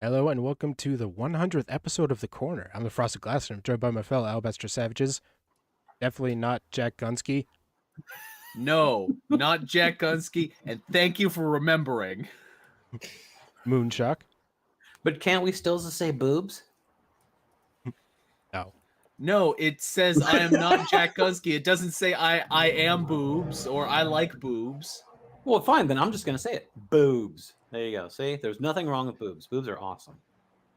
Hello and welcome to the 100th episode of The Corner. I'm the Frosted Glass and I'm joined by my fellow Alabaster Savages. Definitely not Jack Gunsky. No, not Jack Gunsky, and thank you for remembering. Moonshock. But can't we still just say boobs? No. No, it says I am not Jack Gunsky. It doesn't say I am boobs or I like boobs. Well, fine, then I'm just going to say it. Boobs. There you go. See, there's nothing wrong with boobs. Boobs are awesome.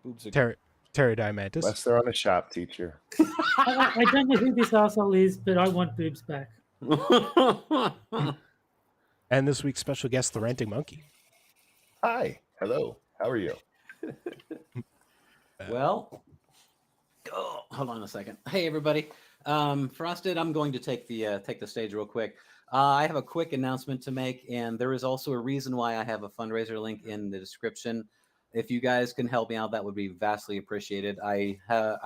Boobs are Terry Diamantis. Unless they're on a shop teacher. I don't know who this arsehole is, but I want boobs back. And this week's special guest, the Ranting Monkey. Hi. Hello. How are you? Well, hold on a second. Hey, everybody. Frosted, I'm going to take the stage real quick. I have a quick announcement to make, and there is also a reason why I have a fundraiser link in the description. If you guys can help me out, that would be vastly appreciated. I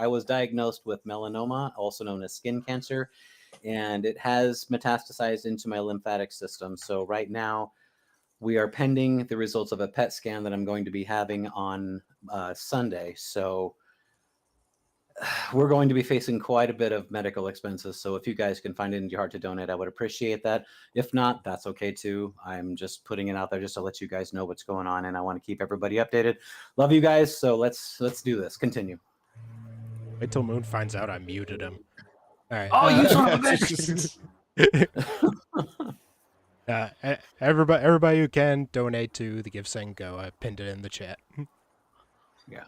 was diagnosed with melanoma, also known as skin cancer, and it has metastasized into my lymphatic system. So right now, we are pending the results of a PET scan that I'm going to be having on Sunday. So we're going to be facing quite a bit of medical expenses. So if you guys can find it in your heart to donate, I would appreciate that. If not, that's okay too. I'm just putting it out there just to let you guys know what's going on, and I want to keep everybody updated. Love you guys. So let's do this. Continue. Wait till Moon finds out I muted him. All right. Oh, you son of a bitch! Everybody who can donate to the Give Send Go. I pinned it in the chat. Yeah.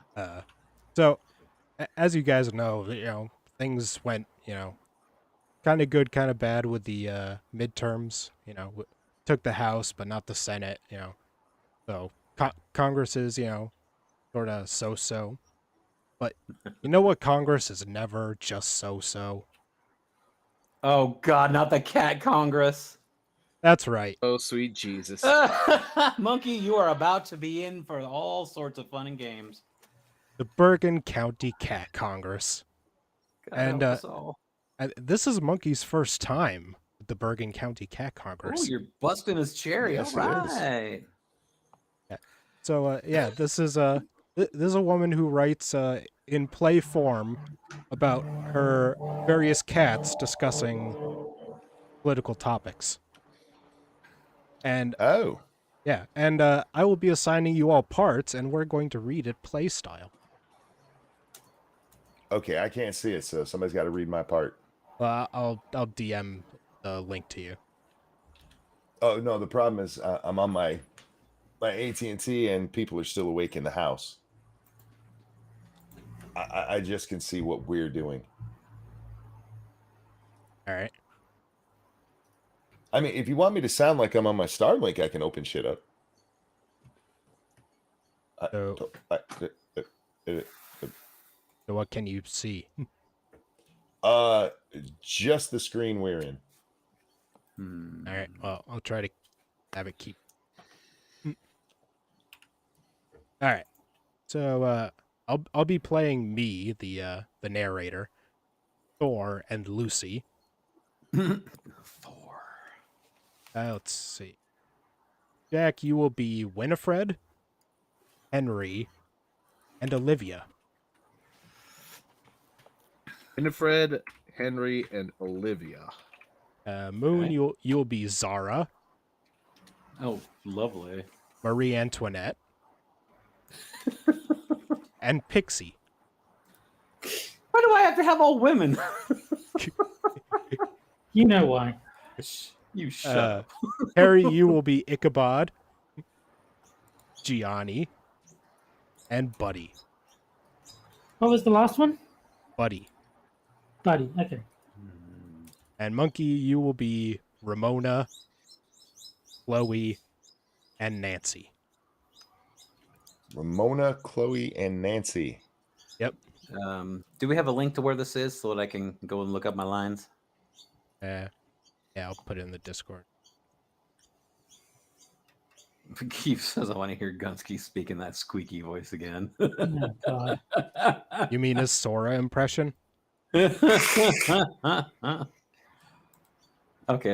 So, as you guys know, things went, kind of good, kind of bad with the midterms. Took the House, but not the Senate. So Congress is, sort of so-so. But you know what? Congress is never just so-so. Oh God, not the cat Congress. That's right. Oh, sweet Jesus. Monkey, you are about to be in for all sorts of fun and games. The Bergen County Cat Congress. God And, help us all. This is Monkey's first time at the Bergen County Cat Congress. Oh, you're busting his cherry. Yes, All it is. right. So, this is a woman who writes in play form about her various cats discussing political topics. And Oh. yeah, and I will be assigning you all parts, and we're going to read it play style. Okay, I can't see it, so somebody's got to read my part. I'll DM the link to you. Oh no, the problem is I'm on my AT&T and people are still awake in the house. I just can see what we're doing. All right. I mean, if you want me to sound like I'm on my Starlink, I can open shit up. So what can you see? Just the screen we're in. All right. Well, I'll try to have it keep. All right. So I'll be playing me, the narrator, Thor, and Lucy. Thor. Let's see. Jack, you will be Winifred, Henry, and Olivia. Winifred, Henry, and Olivia. Moon, Okay. you'll be Zara, Oh, lovely. Marie Antoinette, and Pixie. Why do I have to have all women? You know why. You shut up. Harry, you will be Ichabod, Gianni, and Buddy. What was the last one? Buddy. Buddy. Okay. And Monkey, you will be Ramona, Chloe, and Nancy. Ramona, Chloe, and Nancy. Yep. Do we have a link to where this is so that I can go and look up my lines? Yeah, I'll put it in the Discord. Keith says I want to hear Gunsky speak in that squeaky voice again. Oh, God. You mean his Sora impression? Okay,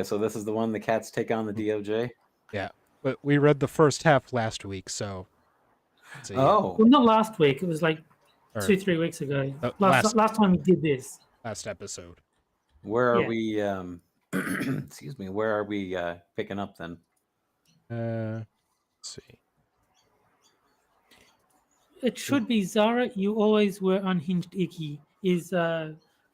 so this is the one the cats take on the DOJ. Yeah, but we read the first half last week, so Let's see. Oh, Well, not last week. It was like Or 2-3 weeks ago. last Last time we did this. last episode. where are Yeah. we? Excuse me. Where are we picking up then? Let's see. It should be Zara. You always were unhinged, icky. Is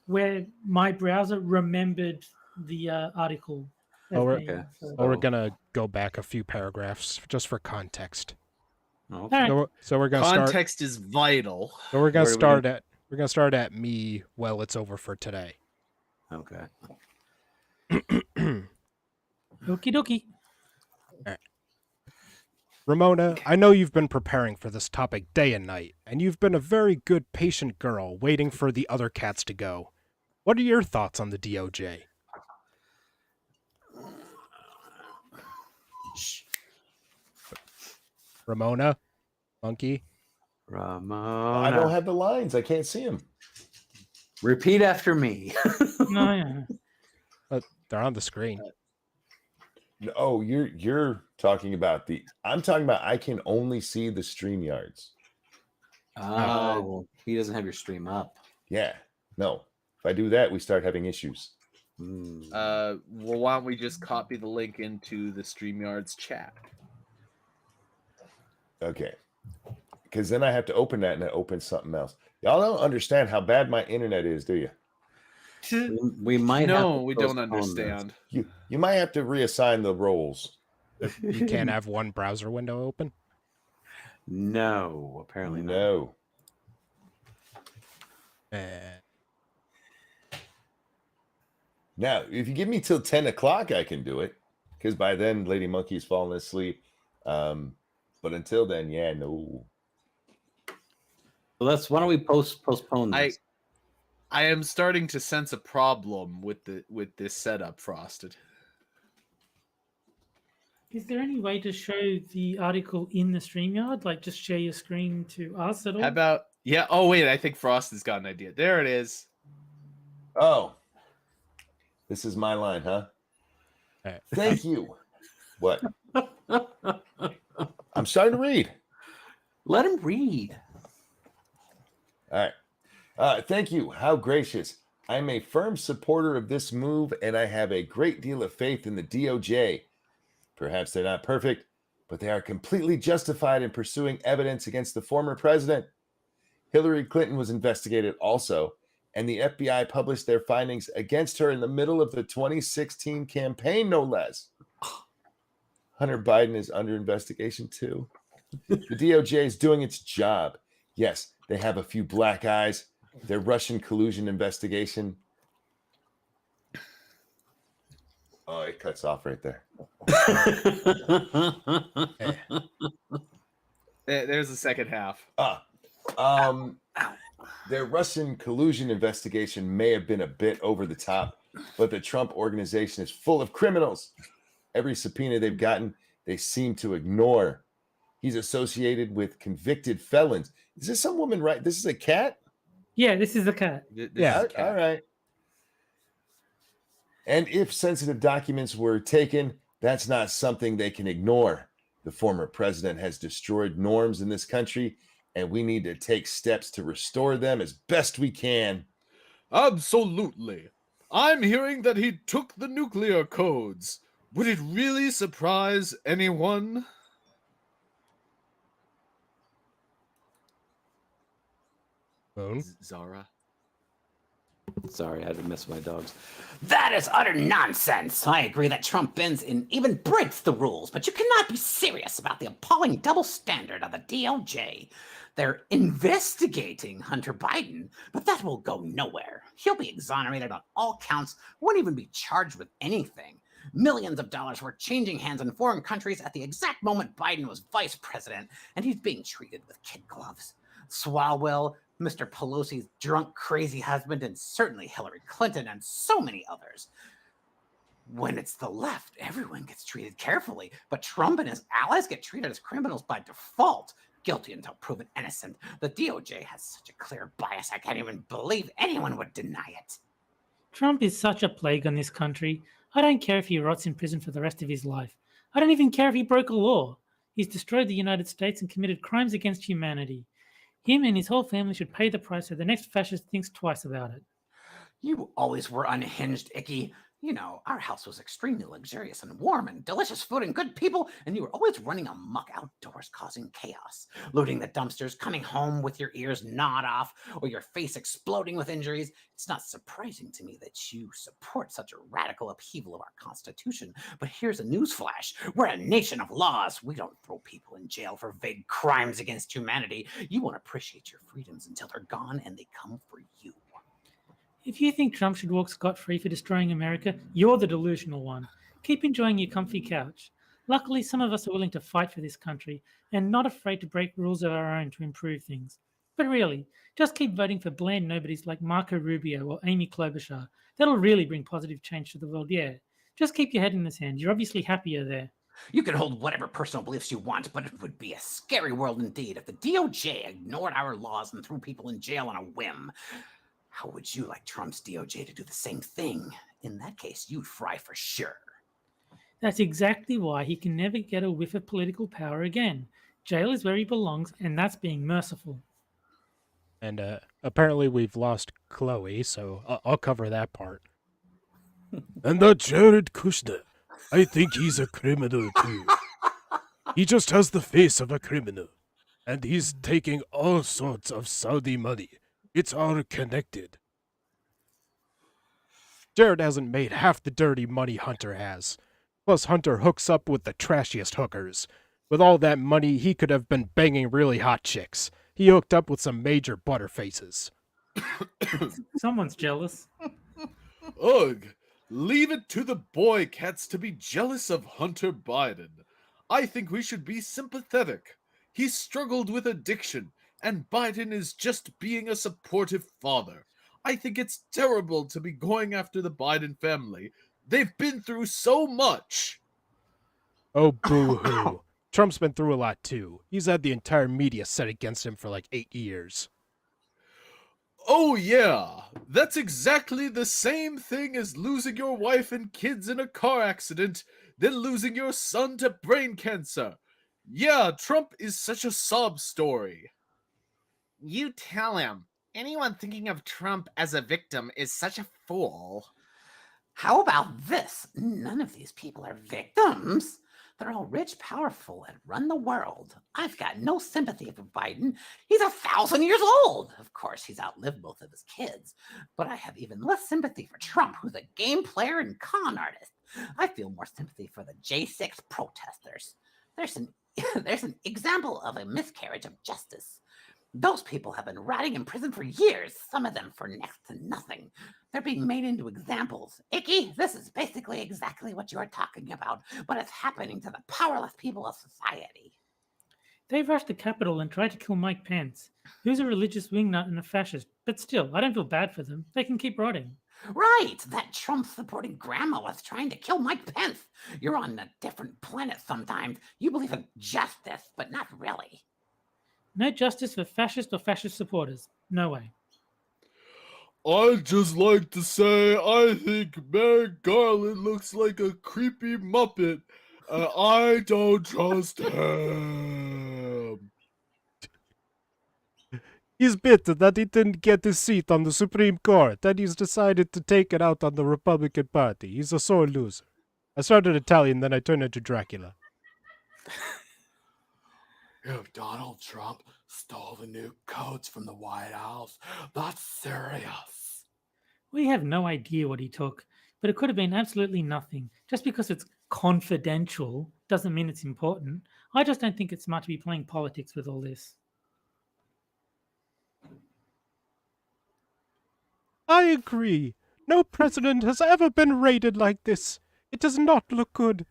where my browser remembered the article. as Oh, we're- being, Okay. so- Well, we're Oh. gonna go back a few paragraphs just for context. Oh, All right. So we're gonna start. Context is vital. So we're gonna Where do we start at. We're gonna start at me. Well, it's over for today. okay. Okie dokie. Ramona, I know you've been preparing for this topic day and night, and you've been a very good patient girl waiting for the other cats to go. What are your thoughts on the DOJ? Ramona? Monkey? Ramona. I don't have the lines. I can't see them. Repeat after me. No, yeah. They're on the screen. Oh, you're talking about the. I'm talking about. I can only see the StreamYards. Oh, he doesn't have your stream up. Yeah. No. If I do that, we start having issues. Hmm. Well, why don't we just copy the link into the StreamYard's chat? Okay. Because then I have to open that and it opens something else. Y'all don't understand how bad my internet is, do you? We might. have No, to we don't postpone this. understand. You might have to reassign the roles. You can't have one browser window open? No, apparently not. No. Now, if you give me till 10 o'clock, I can do it. Because by then, Lady Monkey's falling asleep. But until then, yeah, no. So why don't we postpone this? I am starting to sense a problem with this setup, Frosted. Is there any way to show the article in the StreamYard? Like, just share your screen to us at all? How about yeah? Oh wait, I think Frosted's got an idea. There it is. Oh. This is my line, huh? Thank you. What? I'm starting to read. Let him read. All right. Thank you. How gracious. I'm a firm supporter of this move, and I have a great deal of faith in the DOJ. Perhaps they're not perfect, but they are completely justified in pursuing evidence against the former president. Hillary Clinton was investigated also, and the FBI published their findings against her in the middle of the 2016 campaign, no less. Hunter Biden is under investigation too. The DOJ is doing its job. Yes, they have a few black eyes. Their Russian collusion investigation. Oh, it cuts off right there. There's the second half. Their Russian collusion investigation may have been a bit over the top, but the Trump organization is full of criminals. Every subpoena they've gotten, they seem to ignore. He's associated with convicted felons. Is this some woman, right? This is a cat? Yeah, this is the cat. Yeah. All right. And if sensitive documents were taken, that's not something they can ignore. The former president has destroyed norms in this country, and we need to take steps to restore them as best we can. Absolutely. I'm hearing that he took the nuclear codes. Would it really surprise anyone? Moon? Zara. Sorry, I had to miss my dogs. That is utter nonsense. I agree that Trump bends and even breaks the rules, but you cannot be serious about the appalling double standard of the DOJ. They're investigating Hunter Biden, but that will go nowhere. He'll be exonerated on all counts, won't even be charged with anything. Millions of dollars were changing hands in foreign countries at the exact moment Biden was vice president, and he's being treated with kid gloves. Swalwell, Mr. Pelosi's drunk, crazy husband, and certainly Hillary Clinton and so many others. When it's the left, everyone gets treated carefully, but Trump and his allies get treated as criminals by default, guilty until proven innocent. The DOJ has such a clear bias, I can't even believe anyone would deny it. Trump is such a plague on this country. I don't care if he rots in prison for the rest of his life. I don't even care if he broke a law. He's destroyed the United States and committed crimes against humanity. Him and his whole family should pay the price so the next fascist thinks twice about it. You always were unhinged, Icky. You know, our house was extremely luxurious and warm and delicious food and good people, and you were always running amok outdoors causing chaos, looting the dumpsters, coming home with your ears gnawed off or your face exploding with injuries. It's not surprising to me that you support such a radical upheaval of our Constitution, but here's a newsflash. We're a nation of laws. We don't throw people in jail for vague crimes against humanity. You won't appreciate your freedoms until they're gone and they come for you. If you think Trump should walk scot-free for destroying America, you're the delusional one. Keep enjoying your comfy couch. Luckily, some of us are willing to fight for this country and not afraid to break rules of our own to improve things. But really, just keep voting for bland nobodies like Marco Rubio or Amy Klobuchar. That'll really bring positive change to the world, yeah. Just keep your head in the sand. You're obviously happier there. You can hold whatever personal beliefs you want, but it would be a scary world indeed if the DOJ ignored our laws and threw people in jail on a whim. How would you like Trump's DOJ to do the same thing? In that case, you'd fry for sure. That's exactly why he can never get a whiff of political power again. Jail is where he belongs, and that's being merciful. And apparently we've lost Chloe, so I'll cover that part. And that Jared Kushner, I think he's a criminal too. He just has the face of a criminal. And he's taking all sorts of Saudi money. It's all connected. Jared hasn't made half the dirty money Hunter has. Plus, Hunter hooks up with the trashiest hookers. With all that money, he could have been banging really hot chicks. He hooked up with some major butterfaces. Someone's jealous. Ugh! Leave it to the boy cats to be jealous of Hunter Biden. I think we should be sympathetic. He struggled with addiction, and Biden is just being a supportive father. I think it's terrible to be going after the Biden family. They've been through so much. Oh, boo-hoo. Trump's been through a lot, too. He's had the entire media set against him for like 8 years. Oh yeah, that's exactly the same thing as losing your wife and kids in a car accident, then losing your son to brain cancer. Yeah, Trump is such a sob story. You tell him. Anyone thinking of Trump as a victim is such a fool. How about this? None of these people are victims. They're all rich, powerful, and run the world. I've got no sympathy for Biden. He's 1,000 years old. Of course, he's outlived both of his kids. But I have even less sympathy for Trump, who's a game player and con artist. I feel more sympathy for the J6 protesters. There's an example of a miscarriage of justice. Those people have been rotting in prison for years, some of them for next to nothing. They're being made into examples. Icky, this is basically exactly what you're talking about, but it's happening to the powerless people of society. They rushed the Capitol and tried to kill Mike Pence, who's a religious wingnut and a fascist. But still, I don't feel bad for them. They can keep rotting. Right, that Trump-supporting grandma was trying to kill Mike Pence. You're on a different planet sometimes. You believe in justice, but not really. No justice for fascist or fascist supporters. No way. I'd just like to say I think Merrick Garland looks like a creepy Muppet, and I don't trust him. He's bitter that he didn't get his seat on the Supreme Court, and he's decided to take it out on the Republican Party. He's a sore loser. I started Italian, then I turned into Dracula. If Donald Trump stole the new codes from the White House, that's serious. We have no idea what he took, but it could have been absolutely nothing. Just because it's confidential doesn't mean it's important. I just don't think it's smart to be playing politics with all this. I agree. No president has ever been raided like this. It does not look good.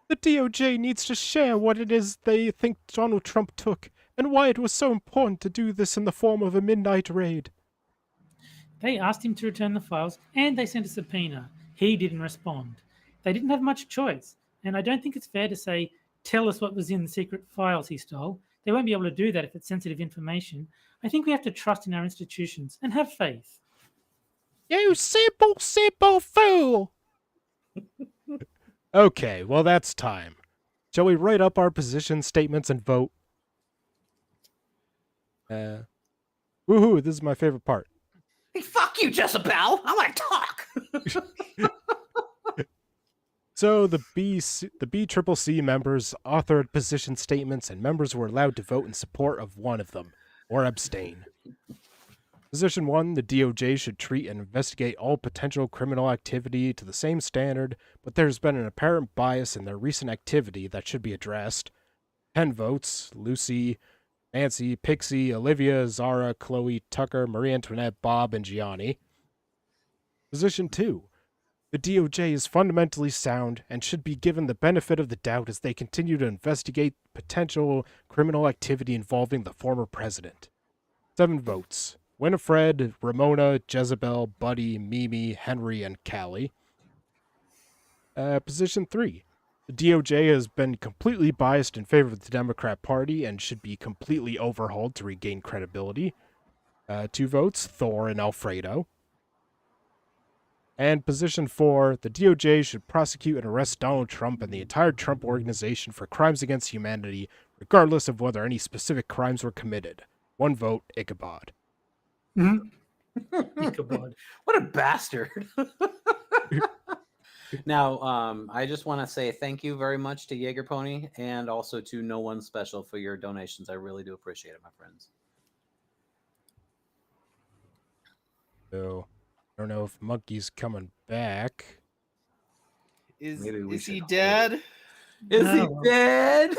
The DOJ needs to share what it is they think Donald Trump took, and why it was so important to do this in the form of a midnight raid. They asked him to return the files, and they sent a subpoena. He didn't respond. They didn't have much choice, and I don't think it's fair to say, tell us what was in the secret files he stole. They won't be able to do that if it's sensitive information. I think we have to trust in our institutions and have faith. You simple fool! Okay, well that's time. Shall we write up our position statements and vote? Woohoo! This is my favorite part. Hey, fuck you, Jezebel. I want to talk. So the BCCC members authored position statements, and members were allowed to vote in support of one of them or abstain. Position 1, the DOJ should treat and investigate all potential criminal activity to the same standard, but there's been an apparent bias in their recent activity that should be addressed. 10 votes: Lucy, Nancy, Pixie, Olivia, Zara, Chloe, Tucker, Marie Antoinette, Bob, and Gianni. Position 2, the DOJ is fundamentally sound and should be given the benefit of the doubt as they continue to investigate potential criminal activity involving the former president. 7 votes: Winifred, Ramona, Jezebel, Buddy, Mimi, Henry, and Callie. Position 3. The DOJ has been completely biased in favor of the Democrat Party and should be completely overhauled to regain credibility. 2 votes: Thor and Alfredo. And position 4, the DOJ should prosecute and arrest Donald Trump and the entire Trump organization for crimes against humanity, regardless of whether any specific crimes were committed. 1 vote: Ichabod. Ichabod. What a bastard. Now, I just want to say thank you very much to Jaeger Pony and also to No One Special for your donations. I really do appreciate it, my friends. So, I don't know if Monkey's coming back. Maybe we Is he should dead? Is he No. dead?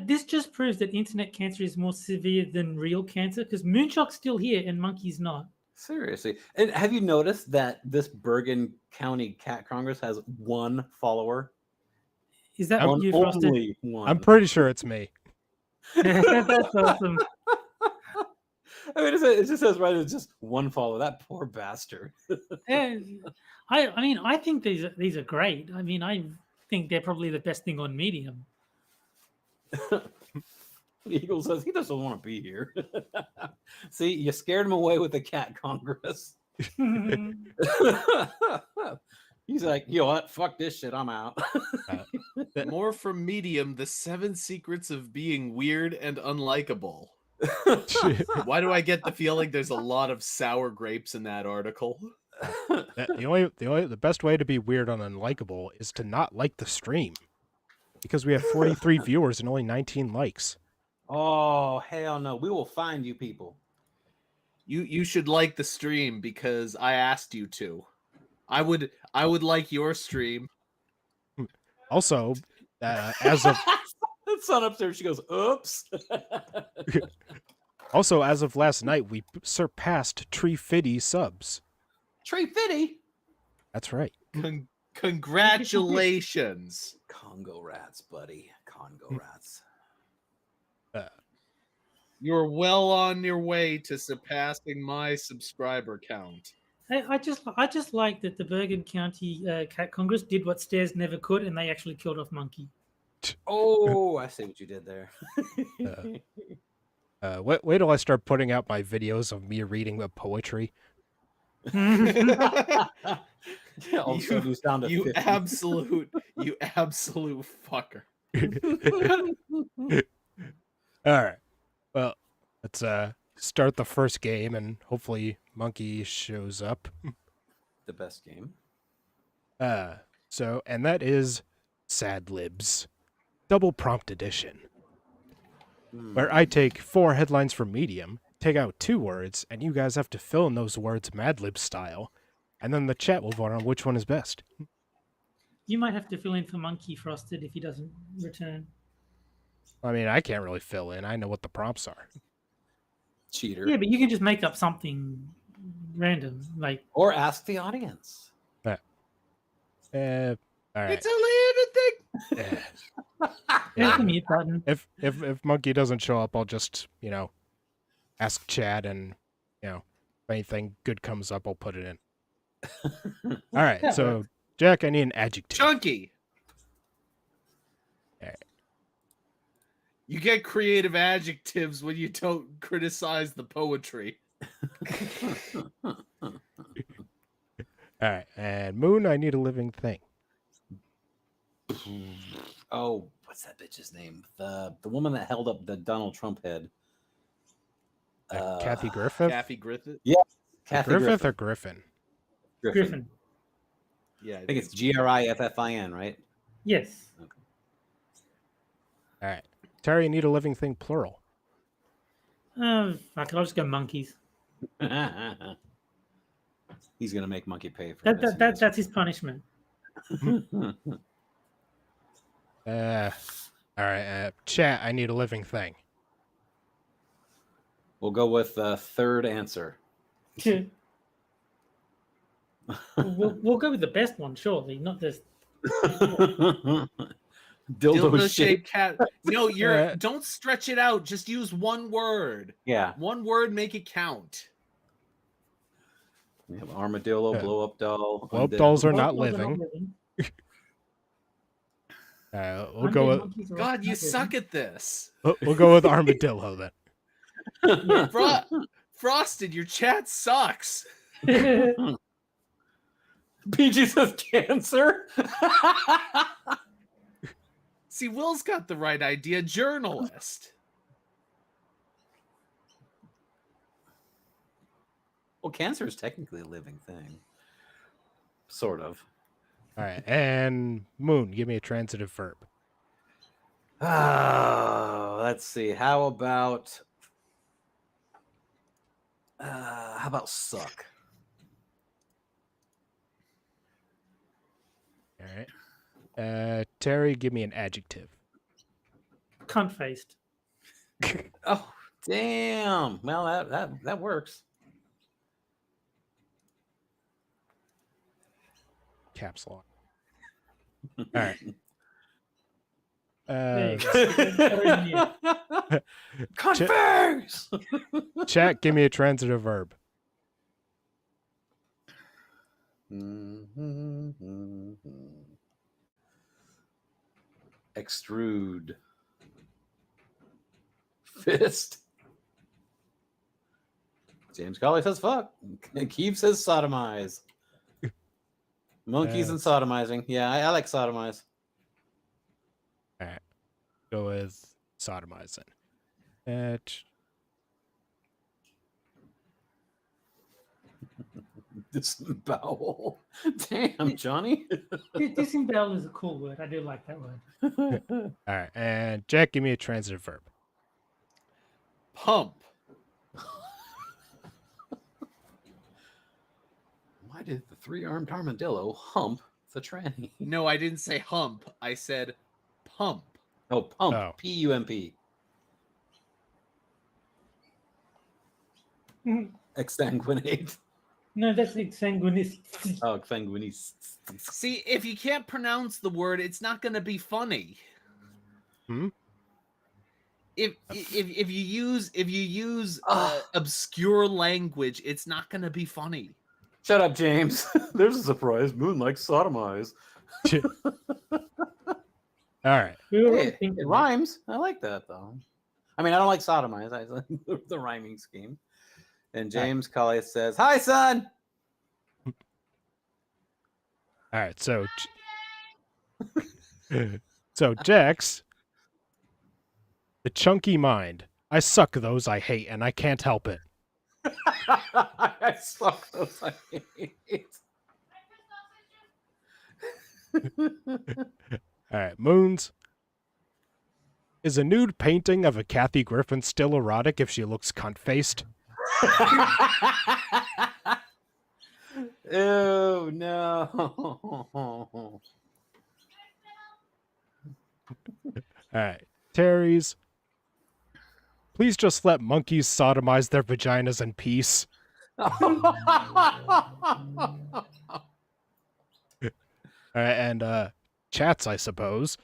This just proves that internet cancer is more severe than real cancer because Moonshock's still here and Monkey's not. Seriously. And have you noticed that this Bergen County Cat Congress has 1 follower? Is that what you, Frosted? Only 1. I'm pretty sure it's me. That's awesome. I mean, it just says right, it's just 1 follower. That poor bastard. Yeah, I mean, I think these are great. I mean, I think they're probably the best thing on Medium. Eagle says he doesn't want to be here. See, you scared him away with the Cat Congress. He's like, you know what? Fuck this shit. I'm out. More from Medium: The 7 Secrets of Being Weird and Unlikable. Why do I get the feeling there's a lot of sour grapes in that article? The best way to be weird and unlikable is to not like the stream, because we have 43 viewers and only 19 likes. Oh, hell no. We will find you people. You should like the stream because I asked you to. I would like your stream. Also, as of The son upstairs, she goes, oops. also as of last night, we surpassed Tree Fitty subs. Tree Fitty. That's right. Congratulations. Congo rats, buddy. Congo rats. You're well on your way to surpassing my subscriber count. I just like that the Bergen County Cat Congress did what Stairs never could, and they actually killed off Monkey. Oh, I see what you did there. Wait till I start putting out my videos of me reading the poetry. All of a sudden you sound You 50. absolute fucker. All right. Well, let's start the first game, and hopefully Monkey shows up. The best game. And that is Sad Libs, Double Prompt Edition, where I take 4 headlines from Medium, take out 2 words, and you guys have to fill in those words Mad Lib style, and then the chat will vote on which one is best. You might have to fill in for Monkey Frosted if he doesn't return. I mean, I can't really fill in. I know what the prompts are. Cheater. Yeah, but you can just make up something random, like Or ask the audience. All right. It's a living thing. there's the mute button. If Monkey doesn't show up, I'll just, ask Chad, and, if anything good comes up, I'll put it in. All right, That so, Jack, I need an adjective. Chunky. Alright. You get creative adjectives when you don't criticize the poetry. All right, and Moon, I need a living thing. Oh, what's that bitch's name? The woman that held up the Donald Trump head. Kathy Griffith? Kathy Griffith. Kathy Griffith Griffin. or Griffin? Griffin. Yeah, I think it's Griffin, right? Yes. All right. Terry, need a living thing, plural. Fuck it, I'll just go monkeys. He's gonna make Monkey pay for That's his punishment. All right. Chat, I need a living thing. We'll go with the third answer. we'll go with the best one, surely, not this. Dildo shaped cat. No, Yeah. don't stretch it out. Just use one word. Yeah. One word, make it count. We have armadillo, Yeah. blow up doll. Blow up undead. dolls are Both not of them living. living. We'll go with Monkeys are God, you not suck at this. we'll go with armadillo then. Frosted, your chat sucks. living. PG says cancer. See, Will's got the right idea. Journalist. Well, cancer is technically a living thing. Sort of. All right. And Moon, give me a transitive verb. Oh, let's see. How about suck? All right. Terry, give me an adjective. Cunt faced. Oh, damn. Well, that works. Caps lock. All right. There you go. Confess. Chat, give me a transitive verb. Extrude. Fist. James Colley says fuck. Keith says sodomize. Monkeys and sodomizing. Yeah, I like sodomize. All right. Go with sodomizing. Disembowel. Damn, Johnny. Disembowel is a cool word. I do like that word. All right. And Jack, give me a transitive verb. Pump. Why did the three-armed armadillo hump the tranny? No, I didn't say hump. I said pump. Oh, pump. Oh. P-U-M-P. Exsanguinate. No, that's exsanguinist. Oh, exsanguinist. See, if you can't pronounce the word, it's not going to be funny. Hmm? If you use obscure language, it's not going to be funny. Shut up, James. There's a surprise. Moon likes sodomize. All right. We were all Hey, thinking it rhymes. I like that, though. I mean, I don't like sodomize. I like the rhyming scheme. And James Colley says, "Hi, son." All right. So, so Jax, the chunky mind. I suck those I hate, and I can't help it. I suck those I hate. All right. Moons. Is a nude painting of a Kathy Griffin still erotic if she looks cunt-faced? Oh no. All right. Terry's. Please just let monkeys sodomize their vaginas in peace. All right, and chats, I suppose.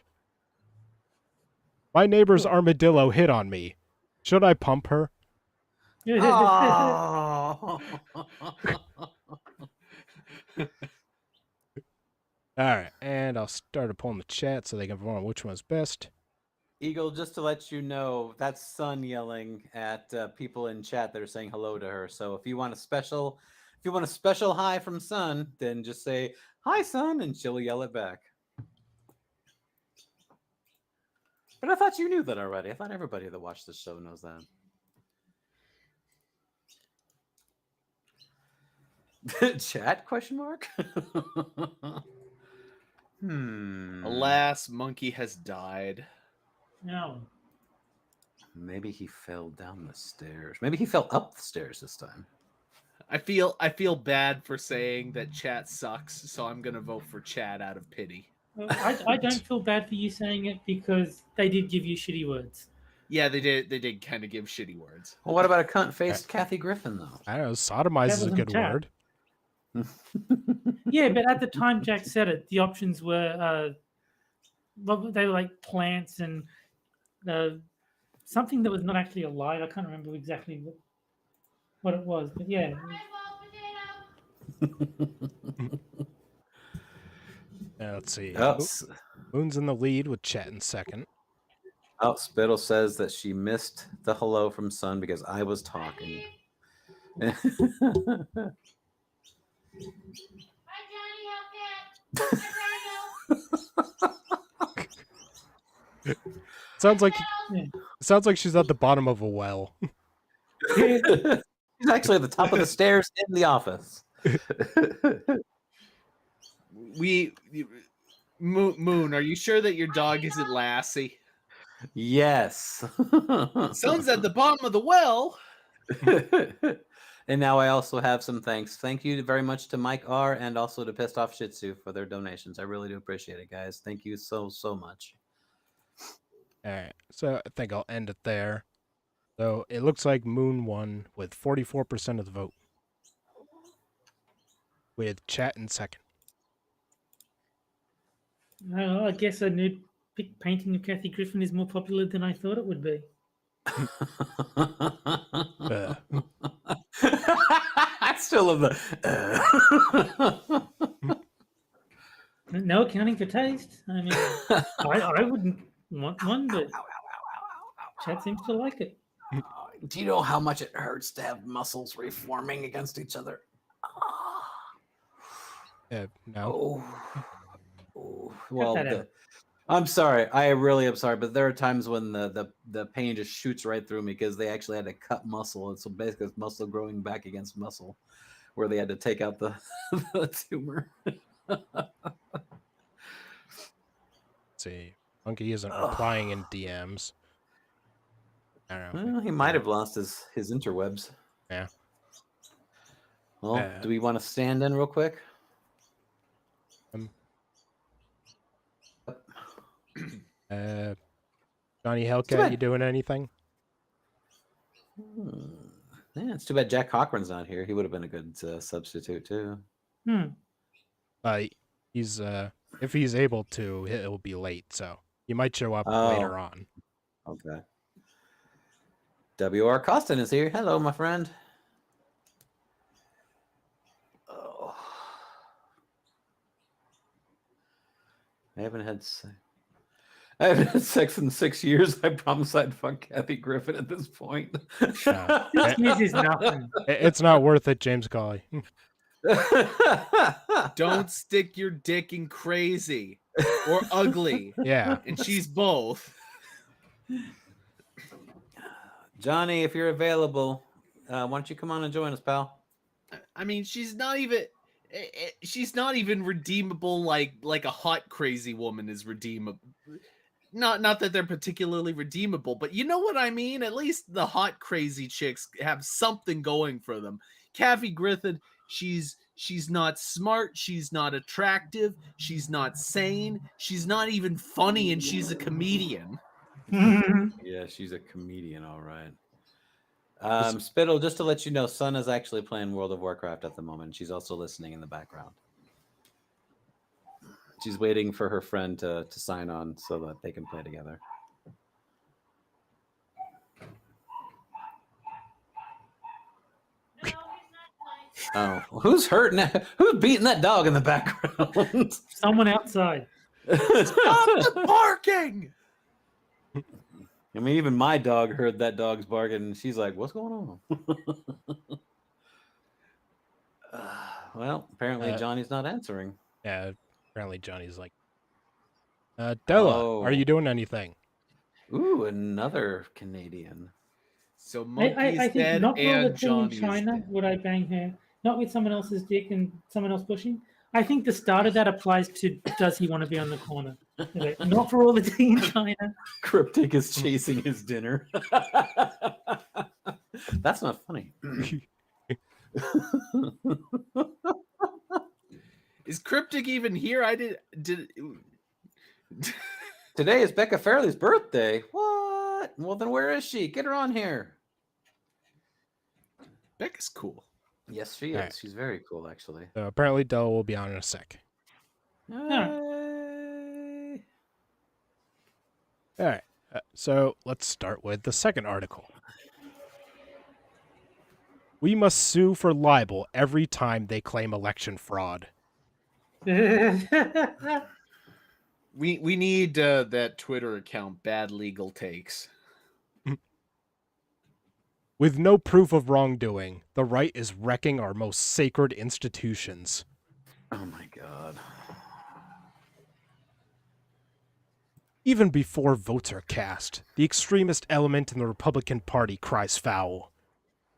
My neighbor's armadillo hit on me. Should I pump her? Oh. All right, and I'll start pulling the chat so they can vote on which one's best. Eagle, just to let you know, that's Sun yelling at people in chat that are saying hello to her. So if you want a special hi from Sun, then just say hi, Sun, and she'll yell it back. But I thought you knew that already. I thought everybody that watched this show knows that. Chat? Question mark. Alas, Monkey has died. No. Maybe he fell down the stairs. Maybe he fell up the stairs this time. I feel bad for saying that chat sucks, so I'm gonna vote for chat out of pity. I don't feel bad for you saying it because they did give you shitty words. Yeah, they did kind of give shitty words. Well, what about a cunt-faced Kathy Griffin, though? I don't know. Sodomize is a wasn't good chat. word. Yeah, but at the time Jack said it, the options were they were like plants and something that was not actually alive. I can't remember exactly what it was, but yeah. Let's see. Oh, Moon's in the lead with chat in second. oh, Spittle says that she missed the hello from Sun because I was talking. Sounds like she's at the bottom of a well. She's actually at the top of the stairs in the office. Moon, are you sure that your dog isn't Lassie? Yes. Sun's at the bottom of the well. And now I also have some thanks. Thank you very much to Mike R and also to Pissed Off Shih Tzu for their donations. I really do appreciate it, guys. Thank you so much. All right, so I think I'll end it there. So it looks like Moon won with 44% of the vote, with chat in second. I guess a nude painting of Kathy Griffin is more popular than I thought it would be. I still love the. No accounting for taste. I mean, I wouldn't want one, but chat seems to like it. Do you know how much it hurts to have muscles reforming against each other? No. Well, I'm sorry. I really am sorry, but there are times when the pain just shoots right through me because they actually had to cut muscle, and so basically it's muscle growing back against muscle, where they had to take out the tumor. Let's see, Monkey isn't replying in DMs. I don't know. Well, he might have lost his interwebs. Yeah. Well, do we want to stand in real quick? Johnny Hellcat, you doing anything? Yeah, it's too bad Jack Cochran's not here. He would have been a good substitute too. He's if he's able to, it'll be late, so he might show up later on. Okay. W.R. Costin is here. Hello, my friend. Oh. I haven't had sex in 6 years. I promise I'd fuck Kathy Griffin at this point. This is nothing. It's not worth it, James Colley. Don't stick your dick in crazy or ugly. Yeah. And she's both. Johnny, if you're available, why don't you come on and join us, pal? I mean, she's not even redeemable like a hot crazy woman is redeemable. Not that they're particularly redeemable, but you know what I mean? At least the hot crazy chicks have something going for them. Kathy Griffin, she's not smart, she's not attractive, she's not sane, she's not even funny, and she's a comedian. Yeah, she's a comedian, all right. Spittle, just to let you know, Sun is actually playing World of Warcraft at the moment. She's also listening in the background. She's waiting for her friend to sign on so that they can play together. Oh, who's hurting that? Who's beating that dog in the background? Someone outside. Stop the barking! I mean, even my dog heard that dog's barking, and she's like, "What's going on?" Well, apparently Johnny's not answering. Yeah, apparently Johnny's like, Della, are you doing anything? Ooh, another Canadian. So Monkey I is think dead not for all the and thing in Johnny is China dead. would I bang her. Not with someone else's dick and someone else pushing. I think the start of that applies to does he want to be on the corner? Okay, not for all the thing in China. Cryptic is chasing his dinner. That's not funny. Is Cryptic even here? I did. Today is Becca Fairley's birthday. What? Well, then where is she? Get her on here. Becca's cool. Yes, she is. Alright. She's very cool, actually. So apparently Dell will be on in a sec. Hey. All right. So let's start with the second article. We must sue for libel every time they claim election fraud. We need that Twitter account. Bad legal takes. With no proof of wrongdoing, the right is wrecking our most sacred institutions. Oh my God. Even before votes are cast, the extremist element in the Republican Party cries foul.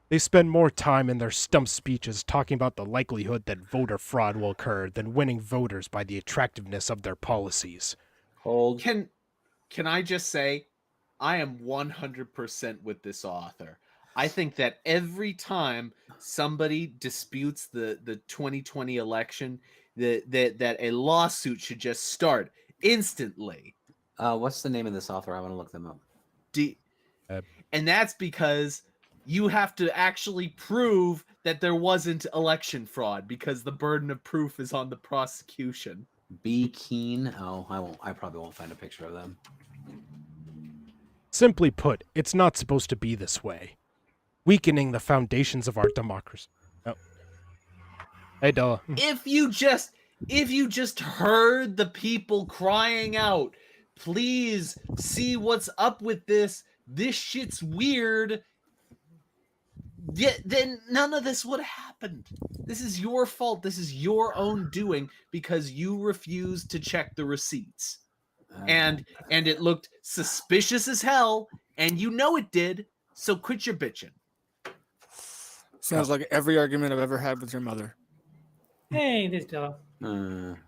They spend more time in their stump speeches talking about the likelihood that voter fraud will occur than winning voters by the attractiveness of their policies. Hold. Can I just say, I am 100% with this author. I think that every time somebody disputes the 2020 election, that a lawsuit should just start instantly. What's the name of this author? I want to look them up. And that's because you have to actually prove that there wasn't election fraud because the burden of proof is on the prosecution. Be Keen. Oh, I probably won't find a picture of them. Simply put, it's not supposed to be this way. Weakening the foundations of our democracy. Oh. Hey, Della. If you just heard the people crying out, please see what's up with this. This shit's weird. Yeah, then none of this would have happened. This is your fault. This is your own doing because you refused to check the receipts. And it looked suspicious as hell, and you know it did, so quit your bitching. Sounds like every argument I've ever had with your mother. Hey, there's Della.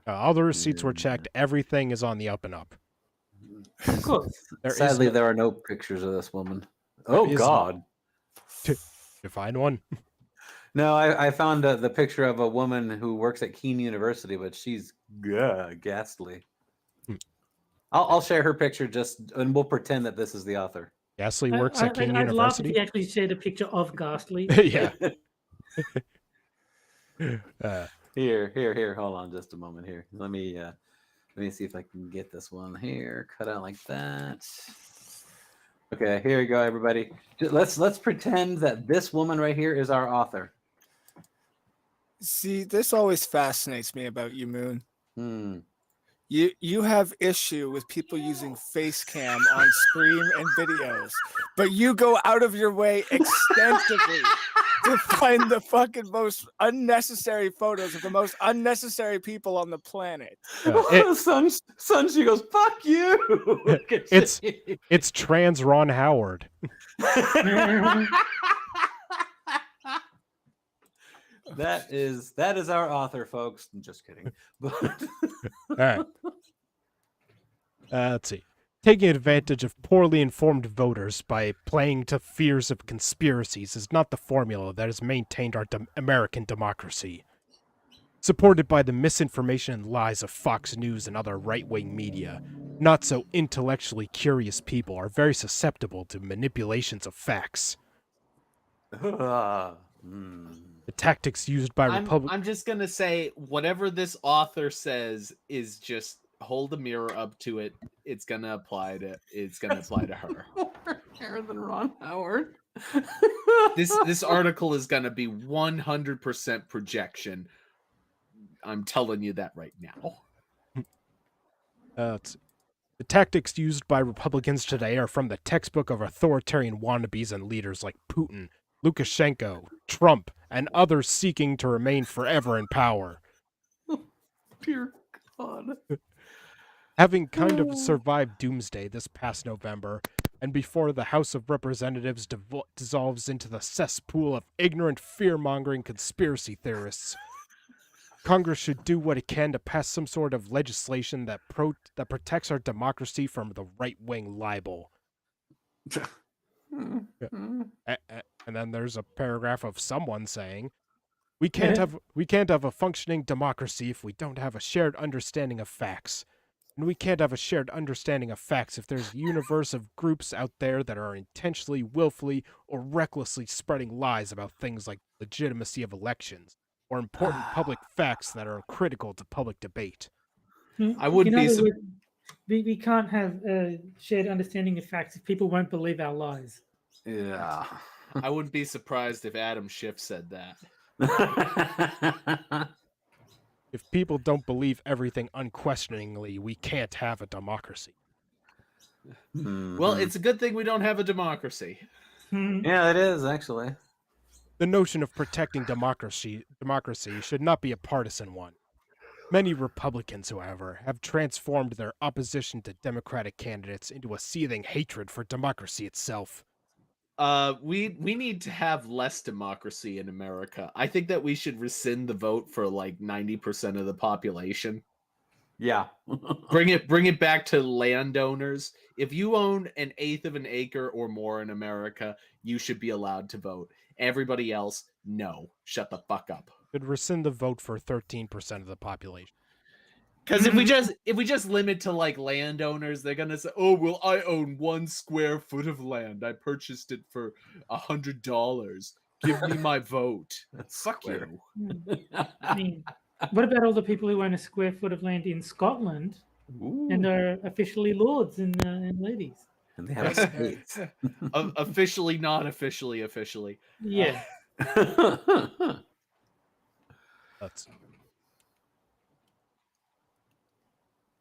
All the receipts were checked. Everything is on the up and up. Of course. Sadly, there are no pictures of this woman. Oh, is God. You find one? No, I found the picture of a woman who works at Keene University, but she's ghastly. I'll share her picture and we'll pretend that this is the author. Ghastly works at King I'd laugh if University. he actually shared a picture of Ghastly. Yeah. Here. Hold on just a moment here. Let me see if I can get this one here. Cut out like that. Okay, here you go, everybody. Let's pretend that this woman right here is our author. See, this always fascinates me about you, Moon. You have issue with people using face cam on stream and videos, but you go out of your way extensively to find the fucking most unnecessary photos of the most unnecessary people on the planet. Son, she goes, fuck you. It's trans Ron Howard. That is our author, folks. I'm just kidding. But All right. Let's see. Taking advantage of poorly informed voters by playing to fears of conspiracies is not the formula that has maintained our American democracy. Supported by the misinformation and lies of Fox News and other right-wing media, not so intellectually curious people are very susceptible to manipulations of facts. The tactics used by Republicans. I'm just gonna say whatever this author says is just hold a mirror up to it. It's gonna apply to her. More than Ron Howard. This article is gonna be 100% projection. I'm telling you that right now. Let's see. The tactics used by Republicans today are from the textbook of authoritarian wannabes and leaders like Putin, Lukashenko, Trump, and others seeking to remain forever in power. Dear God. Having kind of survived doomsday this past November, and before the House of Representatives dissolves into the cesspool of ignorant, fear-mongering conspiracy theorists, Congress should do what it can to pass some sort of legislation that protects our democracy from the right-wing libel. Yeah. And then there's a paragraph of someone saying, we can't have a functioning democracy if we don't have a shared understanding of facts. And we can't have a shared understanding of facts if there's a universe of groups out there that are intentionally, willfully, or recklessly spreading lies about things like legitimacy of elections or important public facts that are critical to public debate. I would In be other sup- words, we can't have a shared understanding of facts if people won't believe our lies. Yeah. I wouldn't be surprised if Adam Schiff said that. If people don't believe everything unquestioningly, we can't have a democracy. Well, it's a good thing we don't have a democracy. Yeah, it is actually. The notion of protecting democracy should not be a partisan one. Many Republicans, however, have transformed their opposition to Democratic candidates into a seething hatred for democracy itself. We need to have less democracy in America. I think that we should rescind the vote for like 90% of the population. Yeah. Bring it back to landowners. If you own an eighth of an acre or more in America, you should be allowed to vote. Everybody else, no. Shut the fuck up. Should rescind the vote for 13% of the population. Because if we just limit to like landowners, they're gonna say, "Oh well, I own 1 square foot of land. I purchased it for $100. Give me my vote." Fuck Square. you. I mean, what about all the people who own a square foot of land in Scotland and are officially lords and ladies? And they have estates. Officially, not officially, officially. Yeah. That's...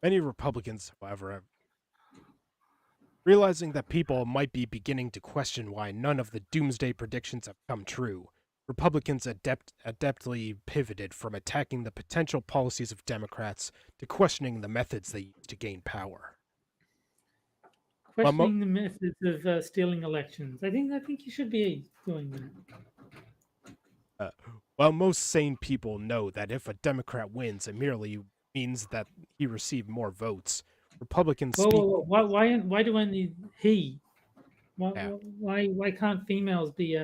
Many Republicans, however, have realizing that people might be beginning to question why none of the doomsday predictions have come true. Republicans adeptly pivoted from attacking the potential policies of Democrats to questioning the methods they use to gain power. Questioning the methods of stealing elections. I think you should be doing that. While most sane people know that if a Democrat wins, it merely means that he received more votes, Republicans speak... Why do only he? Yeah. Why can't females be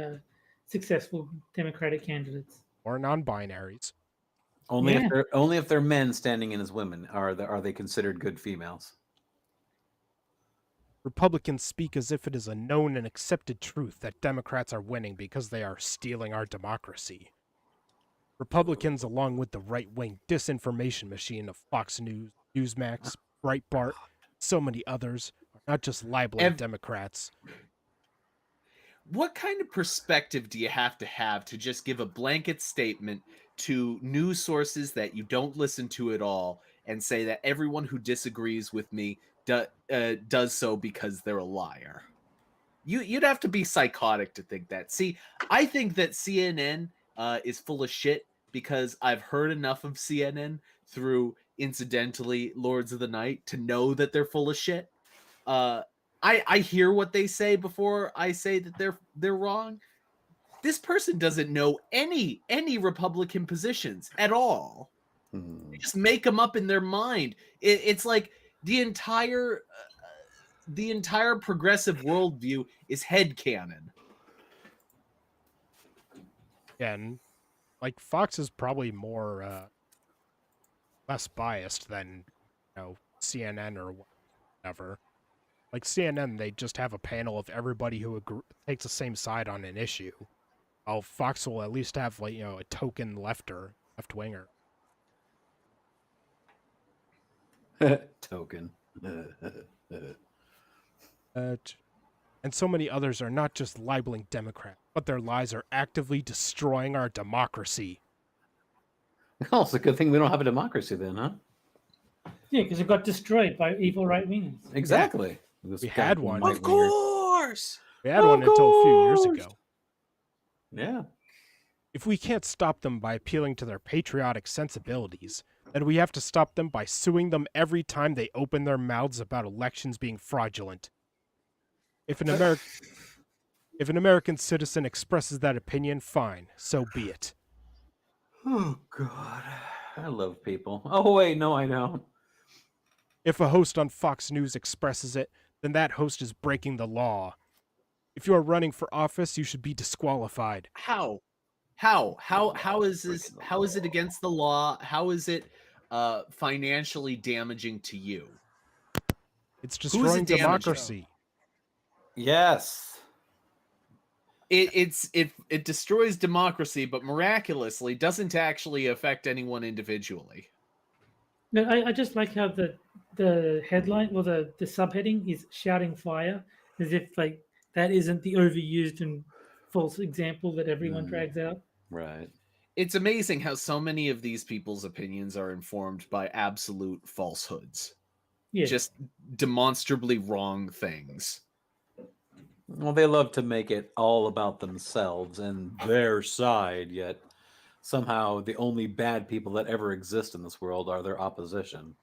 successful Democratic candidates? Or non-binaries. Only if they're men standing in as women are they considered good females. Republicans speak as if it is a known and accepted truth that Democrats are winning because they are stealing our democracy. Republicans, along with the right-wing disinformation machine of Fox News, Newsmax, Breitbart, so many others, are not just libeling Democrats. What kind of perspective do you have to just give a blanket statement to news sources that you don't listen to at all and say that everyone who disagrees with me does so because they're a liar? You'd have to be psychotic to think that. See, I think that CNN is full of shit because I've heard enough of CNN through, incidentally, Lords of the Night to know that they're full of shit. I hear what they say before I say that they're wrong. This person doesn't know any Republican positions at all. They just make them up in their mind. It's like the entire progressive worldview is headcanon. And like Fox is probably more less biased than CNN or whatever. Like CNN, they just have a panel of everybody who takes the same side on an issue. While Fox will at least have a token left-winger. Token. And so many others are not just libeling Democrats, but their lies are actively destroying our democracy. Oh, it's a good thing we don't have a democracy then, huh? Yeah, because it got destroyed by evil right-wingers. Exactly. We had one. Of course. We had one until a few years ago. Yeah. If we can't stop them by appealing to their patriotic sensibilities, then we have to stop them by suing them every time they open their mouths about elections being fraudulent. If an American citizen expresses that opinion, fine, so be it. Oh God, I love people. Oh wait, no, I don't. If a host on Fox News expresses it, then that host is breaking the law. If you are running for office, you should be disqualified. How is this? How is it against the law? How is it financially damaging to you? It's Who is destroying it damaging? democracy. Yes. It destroys democracy, but miraculously doesn't actually affect anyone individually. No, I just like how the headline or the subheading is shouting fire, as if like that isn't the overused and false example that everyone drags out. Right. It's amazing how so many of these people's opinions are informed by absolute falsehoods. Yeah. Just demonstrably wrong things. Well, they love to make it all about themselves and their side, yet somehow the only bad people that ever exist in this world are their opposition.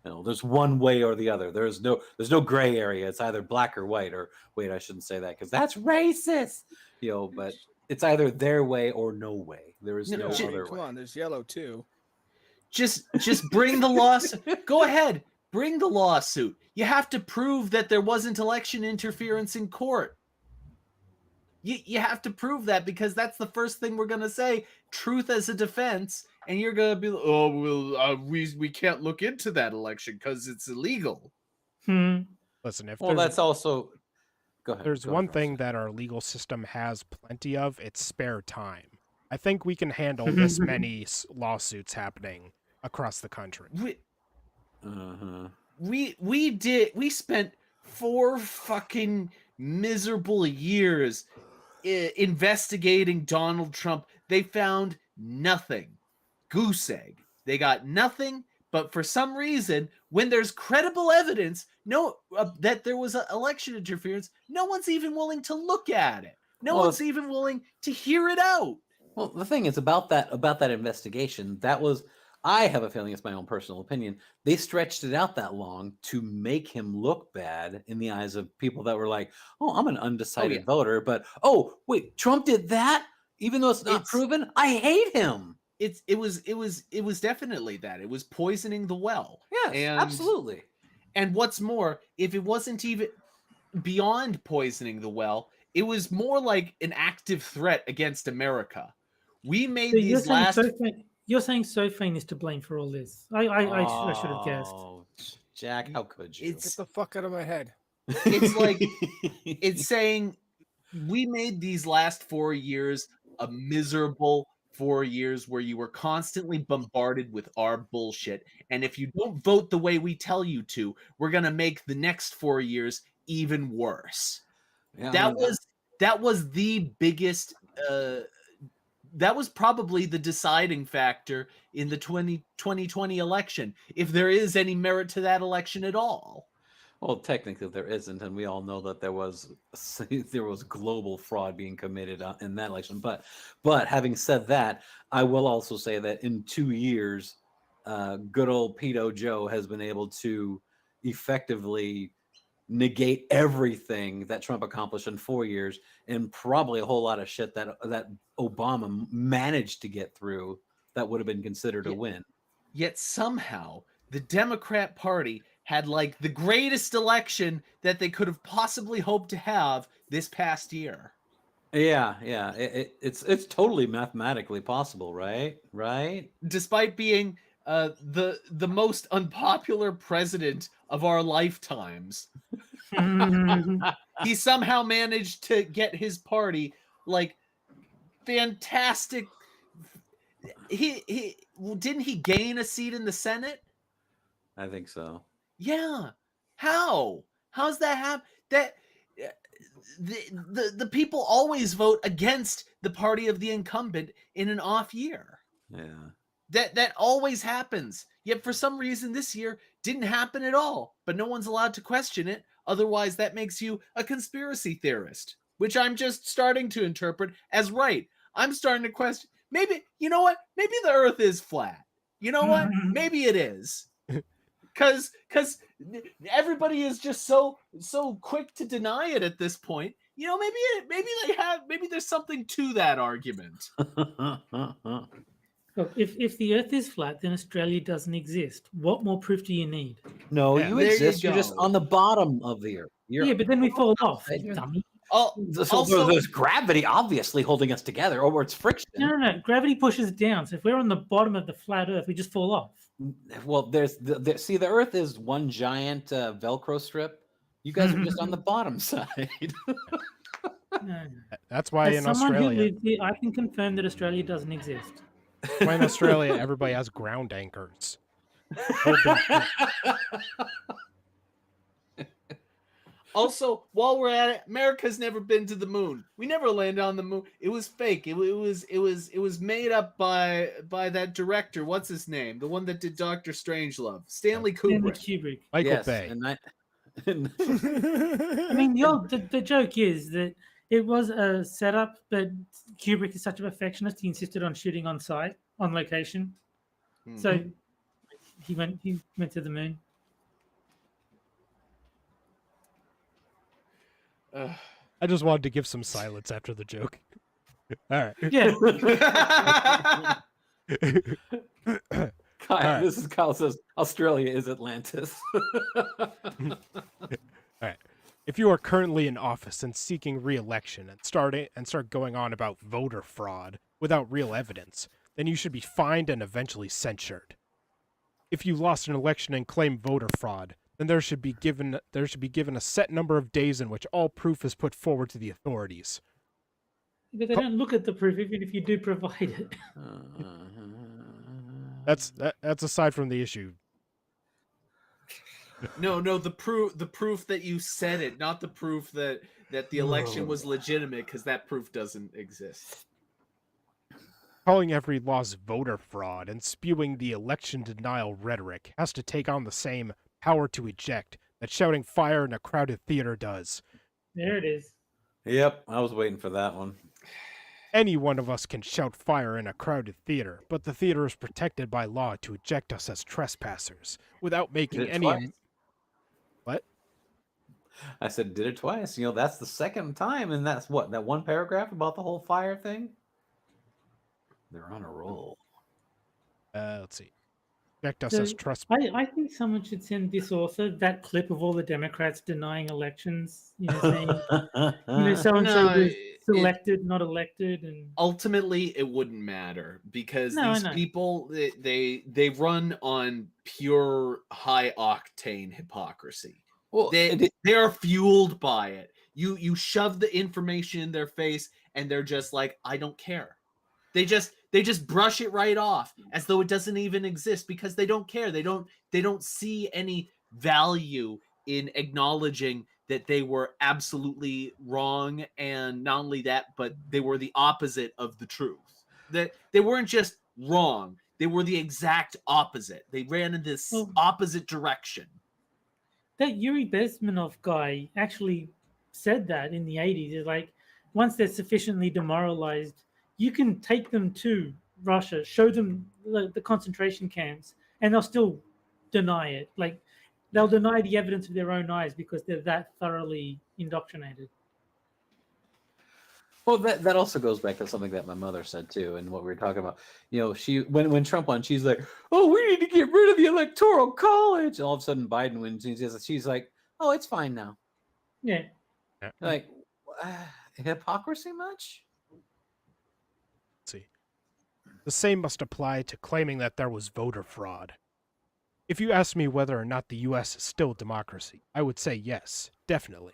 You know, there's one way or the other. There's no gray area. It's either black or white. Or wait, I shouldn't say that because that's racist. You know, but it's either their way or no way. There is no other Come way. on, there's yellow too. Just bring the lawsuit. Go ahead. Bring the lawsuit. You have to prove that there wasn't election interference in court. You have to prove that because that's the first thing we're going to say. Truth as a defense. And you're going to be, oh, well, we can't look into that election because it's illegal. Listen, if Well, that's also... Go ahead. there's Go one ahead, thing that our legal system has plenty of, it's spare time. I think we can handle this many lawsuits happening across the country. We spent 4 fucking miserable years investigating Donald Trump. They found nothing. Goose egg. They got nothing, but for some reason, when there's credible evidence that there was election interference, no one's even willing to look at it. No one's even willing to hear it out. Well, the thing is about that investigation, that was, I have a feeling, it's my own personal opinion, they stretched it out that long to make him look bad in the eyes of people that were like, oh, I'm an undecided voter, but oh, wait, Trump did that? Even though it's not proven? I hate him. It was definitely that. It was poisoning the well. Yes, absolutely. And what's more, if it wasn't even beyond poisoning the well, it was more like an active threat against America. We made these last... You're saying Sophane is to blame for all this. I should have guessed. Oh, Jack, how could you? Get the fuck out of my head. It's like, it's saying we made these last 4 years a miserable 4 years where you were constantly bombarded with our bullshit. And if you don't vote the way we tell you to, we're going to make the next 4 years even worse. Yeah, that was the biggest... that was probably the deciding factor in the 2020 election, if there is any merit to that election at all. Well, technically there isn't, and we all know that there was global fraud being committed in that election. But having said that, I will also say that in 2 years, good old Pedo Joe has been able to effectively negate everything that Trump accomplished in 4 years, and probably a whole lot of shit that Obama managed to get through that would have been considered a win. Yet somehow the Democrat Party had like the greatest election that they could have possibly hoped to have this past year. Yeah, it's totally mathematically possible, right? Despite being the most unpopular president of our lifetimes, he somehow managed to get his party like fantastic. He didn't he gain a seat in the Senate? I think so. Yeah. How's that happen? That the people always vote against the party of the incumbent in an off year. Yeah. That always happens. Yet for some reason this year didn't happen at all. But no one's allowed to question it. Otherwise, that makes you a conspiracy theorist, which I'm just starting to interpret as right. I'm starting to question. Maybe, you know what? Maybe the Earth is flat. You know what? Maybe it is. Cause everybody is just so quick to deny it at this point. You know, maybe there's something to that argument. Look, if the Earth is flat, then Australia doesn't exist. What more proof do you need? No, Yeah. you There you exist. You're just go. on the bottom of the earth. Yeah, but then we fall off, You're- dummy. So Also, there's gravity obviously holding us together, or it's friction. No. Gravity pushes down. So if we're on the bottom of the flat Earth, we just fall off. Well, there's see, the Earth is one giant Velcro strip. You guys are just on the bottom side. No. That's why As in someone who Australia, lives here, I can confirm that Australia doesn't exist. why in Australia everybody has ground anchors. Also, while we're at it, America's never been to the moon. We never landed on the moon. It was fake. It was made up by that director. What's his name? The one that did Doctor Strangelove, Stanley Stanley Kubrick. Kubrick. Michael Yes, Bay. and I mean, the joke is that it was a setup, but Kubrick is such a perfectionist. He insisted on shooting on site, on location. So he went to the moon. I just wanted to give some silence after the joke. All right. Yeah. Kyle, right. this is Kyle says Australia is Atlantis. All right. If you are currently in office and seeking re-election and start going on about voter fraud without real evidence, then you should be fined and eventually censured. If you lost an election and claim voter fraud, then there should be given a set number of days in which all proof is put forward to the authorities. But they don't look at the proof, even if you do provide it. That's aside from the issue. No, the proof that you said it, not the proof that the election was legitimate, because that proof doesn't exist. Calling every loss voter fraud and spewing the election denial rhetoric has to take on the same power to eject that shouting fire in a crowded theater does. There it is. Yep, I was waiting for that one. Any one of us can shout fire in a crowded theater, but the theater is protected by law to eject us as trespassers without making Did it any. twice. What? I said did it twice. You know, that's the second time, and that's what, that one paragraph about the whole fire thing? They're on a roll. Let's see. Eject us as So, trespassers. I think someone should send this author that clip of all the Democrats denying elections. You know, saying so and so No, was selected, not elected, and Ultimately, it wouldn't matter because No, I these know. people they run on pure high octane hypocrisy. Well, They are fueled by it. You shove the information in their face, and they're just like, I don't care. They just brush it right off as though it doesn't even exist because they don't care. They don't see any value in acknowledging that they were absolutely wrong, and not only that, but they were the opposite of the truth. That they weren't just wrong; they were the exact opposite. They ran in this Well- opposite direction. that Yuri Bezmenov guy actually said that in the 80s. It's like, once they're sufficiently demoralized, you can take them to Russia, show them the concentration camps, and they'll still deny it. Like, they'll deny the evidence of their own eyes because they're that thoroughly indoctrinated. Well, that also goes back to something that my mother said too, and what we were talking about. You know, she when Trump won, she's like, "Oh, we need to get rid of the Electoral College." And all of a sudden, Biden wins. She's like, "Oh, it's fine now." Yeah. Like, hypocrisy much? Let's see. The same must apply to claiming that there was voter fraud. If you ask me whether or not the US is still a democracy, I would say yes, definitely.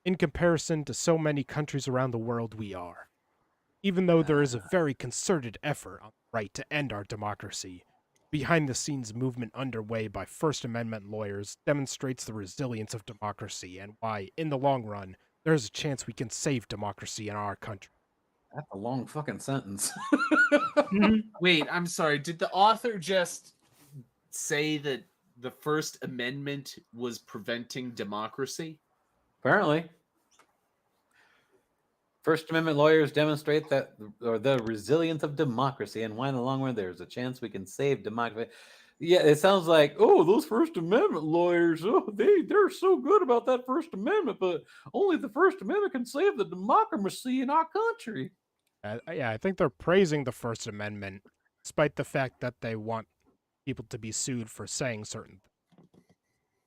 In comparison to so many countries around the world, we are. Even though there is a very concerted effort on the right to end our democracy, behind-the-scenes movement underway by First Amendment lawyers demonstrates the resilience of democracy and why, in the long run, there is a chance we can save democracy in our country. That's a long fucking sentence. Wait, I'm sorry. Did the author just say that the First Amendment was preventing democracy? Apparently. First Amendment lawyers demonstrate that or the resilience of democracy and why in the long run there's a chance we can save democracy. Yeah, it sounds like, oh, those First Amendment lawyers, oh, they're so good about that First Amendment, but only the First Amendment can save the democracy in our country. Yeah, I think they're praising the First Amendment, despite the fact that they want people to be sued for saying certain things.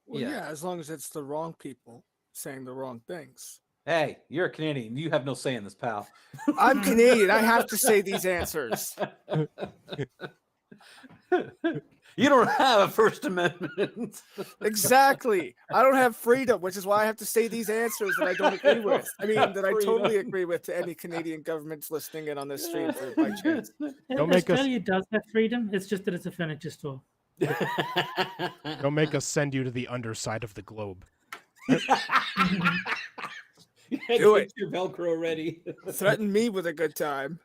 Well, Yeah. yeah, as long as it's the wrong people saying the wrong things. Hey, you're a Canadian. You have no say in this, pal. I'm Canadian. I have to say these answers. You don't have a First Amendment. Exactly. I don't have freedom, which is why I have to say these answers that I don't agree with. I mean, that I totally agree with to any Canadian governments listening in on this stream for by chance. Don't make us- Australia does have freedom. It's just that it's a furniture store. Don't make us send you to the underside of the globe. Do it. Your Velcro ready. Threaten me with a good time.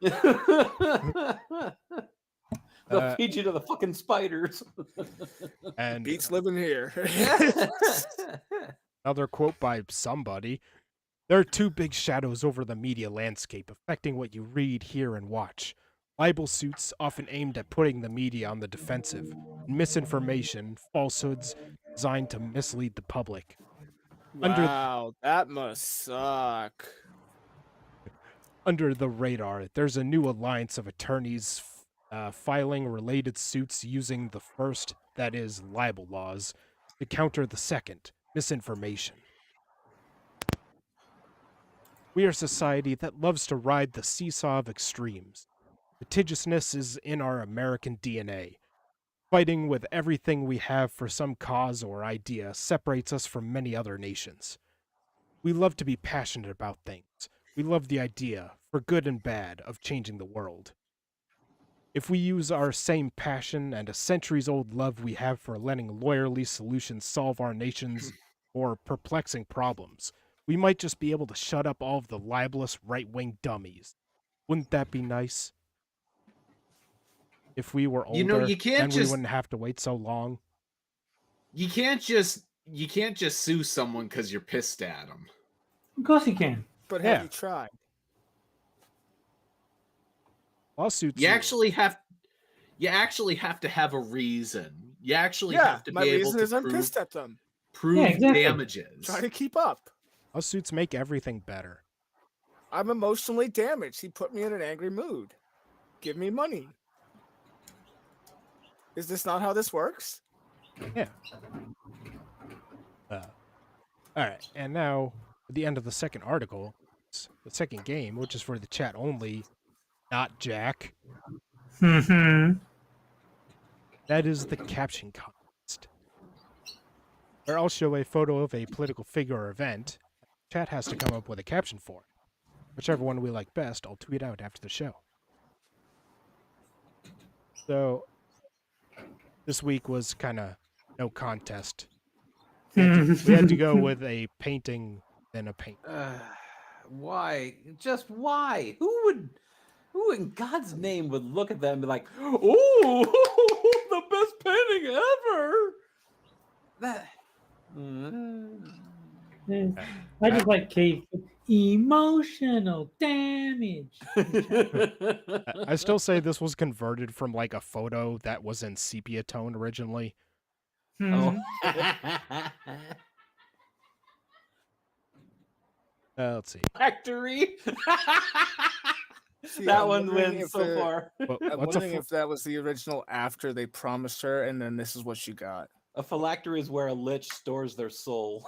They'll feed you to the fucking spiders. And Beats living here. another quote by somebody. There are two big shadows over the media landscape affecting what you read, hear, and watch. Libel suits often aimed at putting the media on the defensive, and misinformation, falsehoods designed to mislead the public. Wow, that must suck. Under the radar, there's a new alliance of attorneys filing related suits using the first, that is, libel laws, to counter the second, misinformation. We are a society that loves to ride the seesaw of extremes. Litigiousness is in our American DNA. Fighting with everything we have for some cause or idea separates us from many other nations. We love to be passionate about things. We love the idea, for good and bad, of changing the world. If we use our same passion and a centuries-old love we have for letting lawyerly solutions solve our nation's or perplexing problems, we might just be able to shut up all of the libelous right-wing dummies. Wouldn't that be nice? If we were older, You know, you can't then we just- wouldn't have to wait so long. You can't just sue someone because you're pissed at them. Of course you can. But Yeah. have you tried? Lawsuits. You are- actually have to have a reason. You actually Yeah, have to my be able reason to is I'm pissed at them. prove Yeah, exactly. damages. Try to keep up. Lawsuits make everything better. I'm emotionally damaged. He put me in an angry mood. Give me money. Is this not how this works? Yeah. All right, and now at the end of the second article, it's the second game, which is for the chat only, not Jack. Mm-hmm. That is the caption contest, where I'll show a photo of a political figure or event. Chat has to come up with a caption for it. Whichever one we like best, I'll tweet out after the show. So this week was kind of no contest. We had to go with a painting than a paint. Why? Just why? Who in God's name would look at that and be like, "Oh, the best painting ever"? That. I just like Keith. Emotional damage. I still say this was converted from like a photo that was in sepia tone originally. Mhm. Let's see. Factory. See, That I'm one wondering wins if so the- far. I'm What's a wondering if that was the original after they promised her, and then this is what she got. A phylactery is where a lich stores their soul.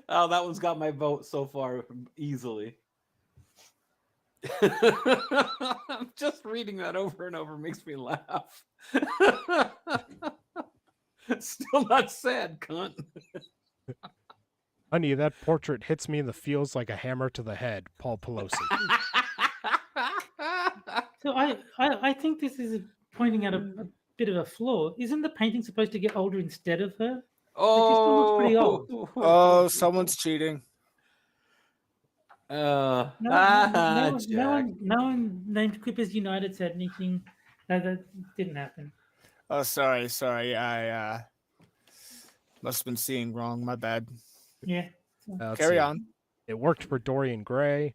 Oh, that one's got my vote so far easily. Just reading that over and over makes me laugh. Still not sad, cunt. Honey, that portrait hits me in the feels like a hammer to the head, Paul Pelosi. So I think this is pointing out a bit of a flaw. Isn't the painting supposed to get older instead of her? still looks pretty old. Oh, someone's cheating. No Jack. one named Clippers United said anything. That didn't happen. Oh, sorry. I must have been seeing wrong. My bad. Yeah. Let's Carry see. on. It worked for Dorian Gray.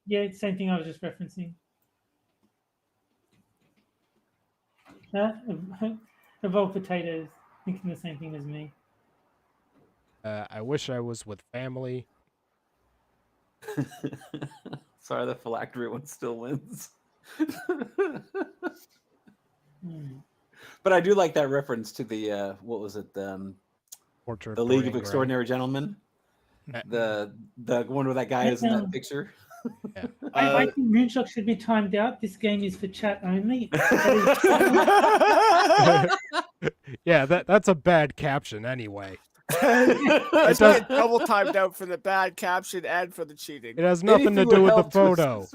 Yeah, same thing I was just referencing. Evolved potatoes, thinking the same thing as me. I wish I was with family. Sorry, the phylactery one still wins. But I do like that reference to the what was it? Portrait The of League Dorian of Gray. Extraordinary Gentlemen. The one where that guy is in that picture. Yeah. I think Moonshock should be timed out. This game is for chat only. Yeah, that's a bad caption anyway. I said double timed out for the bad caption and for the cheating. It has nothing to do with the photo.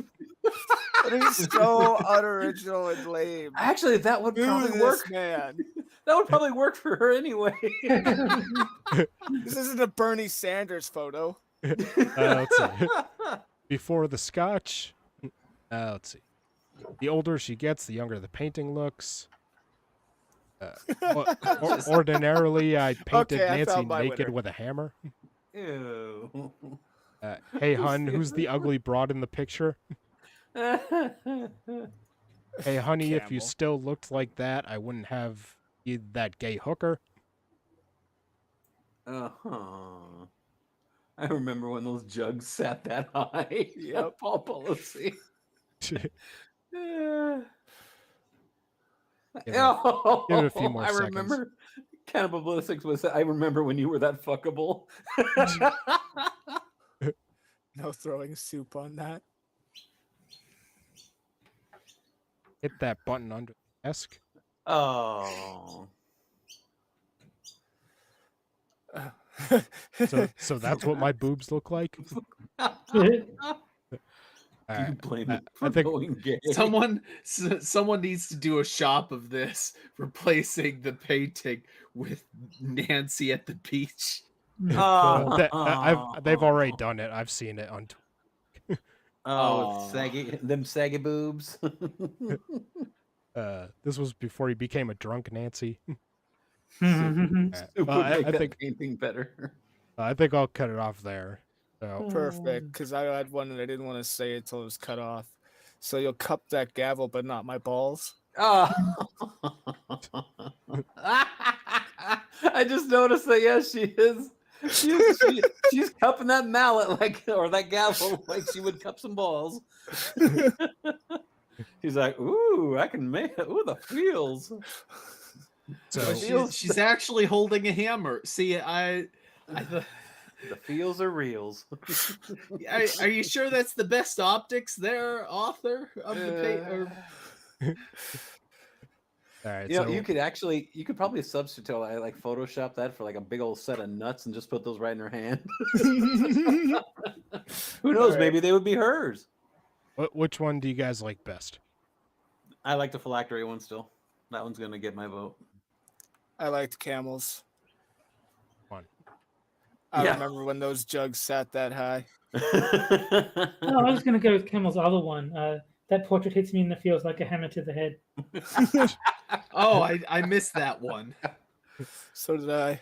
It is so unoriginal and lame. Actually, that would probably This work. man. That would probably work for her anyway. This isn't a Bernie Sanders photo. Let's see. Before the scotch. Let's see. The older she gets, the younger the painting looks. Ordinarily, I painted Okay, I Nancy found my naked winner. with a hammer. Ew. Hey, hun, who's the ugly broad in the picture? Hey, honey, if you Camel. still looked like that, I wouldn't have you that gay hooker. Uh-huh. I remember when those jugs sat that high. Yep. Paul policy. Give it a few more I seconds. remember Cannibal Ballistics was I remember when you were that fuckable. No throwing soup on that. Hit that button under the desk. Oh. So that's what my boobs look like. All You right. blame I- it for I think- going gay. Someone needs to do a shop of this, replacing the painting with Nancy at the beach. They've already done it. I've seen it on. Oh, them saggy boobs. This was before he became a drunk Nancy. It would Well, make I that think painting better. I think I'll cut it off there. So Perfect, because I had one and I didn't want to say it until it was cut off. So you'll cup that gavel, but not my balls. Oh. I just noticed that. Yes, she is. She's cupping that mallet or that gavel like she would cup some balls. He's like, ooh, I can make it. Ooh, the feels. So she's actually holding a hammer. See, The feels are reals. are you sure that's the best optics there, author of the paper? all right. You know, So you could probably substitute like Photoshop that for like a big old set of nuts and just put those right in her hand. Who knows? Right. Maybe they would be hers. which one do you guys like best? I like the phylactery one still. That one's gonna get my vote. I liked camels. One. I Yeah. remember when those jugs sat that high. No, I was going to go with Camel's other one. That portrait hits me in the feels like a hammer to the head. Oh, I missed that one. So did I.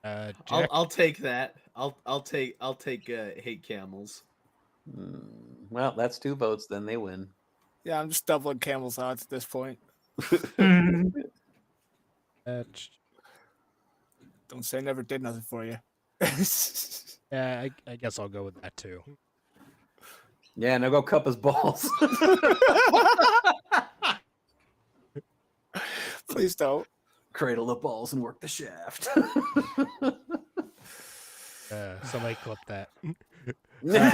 Jack? I'll take that. I'll take hate camels. Well, that's 2 votes. Then they win. Yeah, I'm just doubling camels odds at this point. Don't say never did nothing for you. Yeah, I guess I'll go with that too. Yeah, now go cup his balls. Please don't. Cradle the balls and work the shaft. Somebody clip that. Yeah,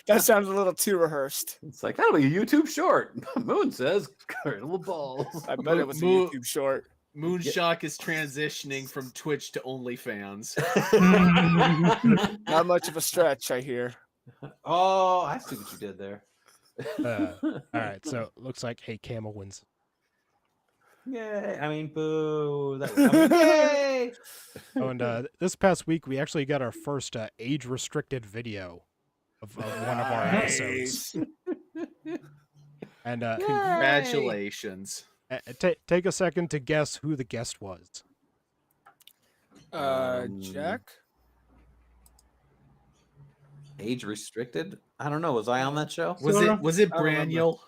that sounds a little too rehearsed. It's like, that'll be a YouTube short. Moon says, cradle the balls. I bet it was a Moo- YouTube short. Moonshock is transitioning from Twitch to OnlyFans. Not much of a stretch, I hear. Oh, I see what you did there. All right, so it looks like Hey Camel wins. Yay. I mean, boo. Yay. Oh, and this past week we actually got our first age-restricted video of one of our episodes. And Congratulations. take a second to guess who the guest was. Jack? Age restricted? I don't know. Was I on that show? Sora? Was it I don't remember. Braniel?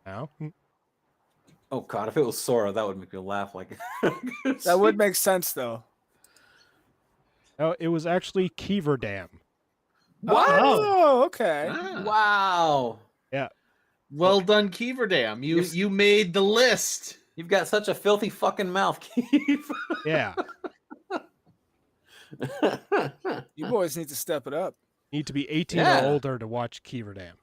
No. Oh God, if it was Sora, that would make me laugh like. That would make sense though. No, it was actually Kiever Dam. What? Oh, okay. Ah. Wow. Yeah. Well done, Keeverdam. You made the list. You've got such a filthy fucking mouth, Keith. Yeah. You boys need to step it up. Need to be 18 Yeah. or older to watch Kiever Dam.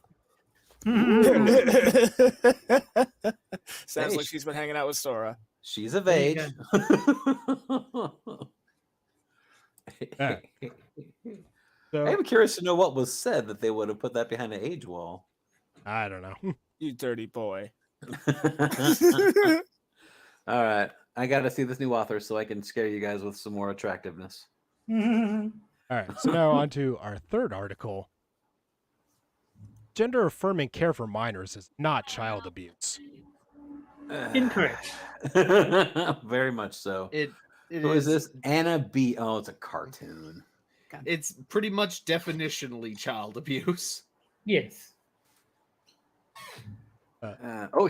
Sounds Hey, like she's been hanging out with Sora. She's of There you age. Yeah. So, I'm curious to know what was said that they would have put that behind an age wall. I don't know. You dirty boy. All right. I got to see this new author so I can scare you guys with some more attractiveness. All right, so now on to our third article. Gender affirming care for minors is not child abuse. Incorrect. Very much so. It Who is this? Anna B. Oh, it's a cartoon. It's pretty much definitionally child abuse. Yes.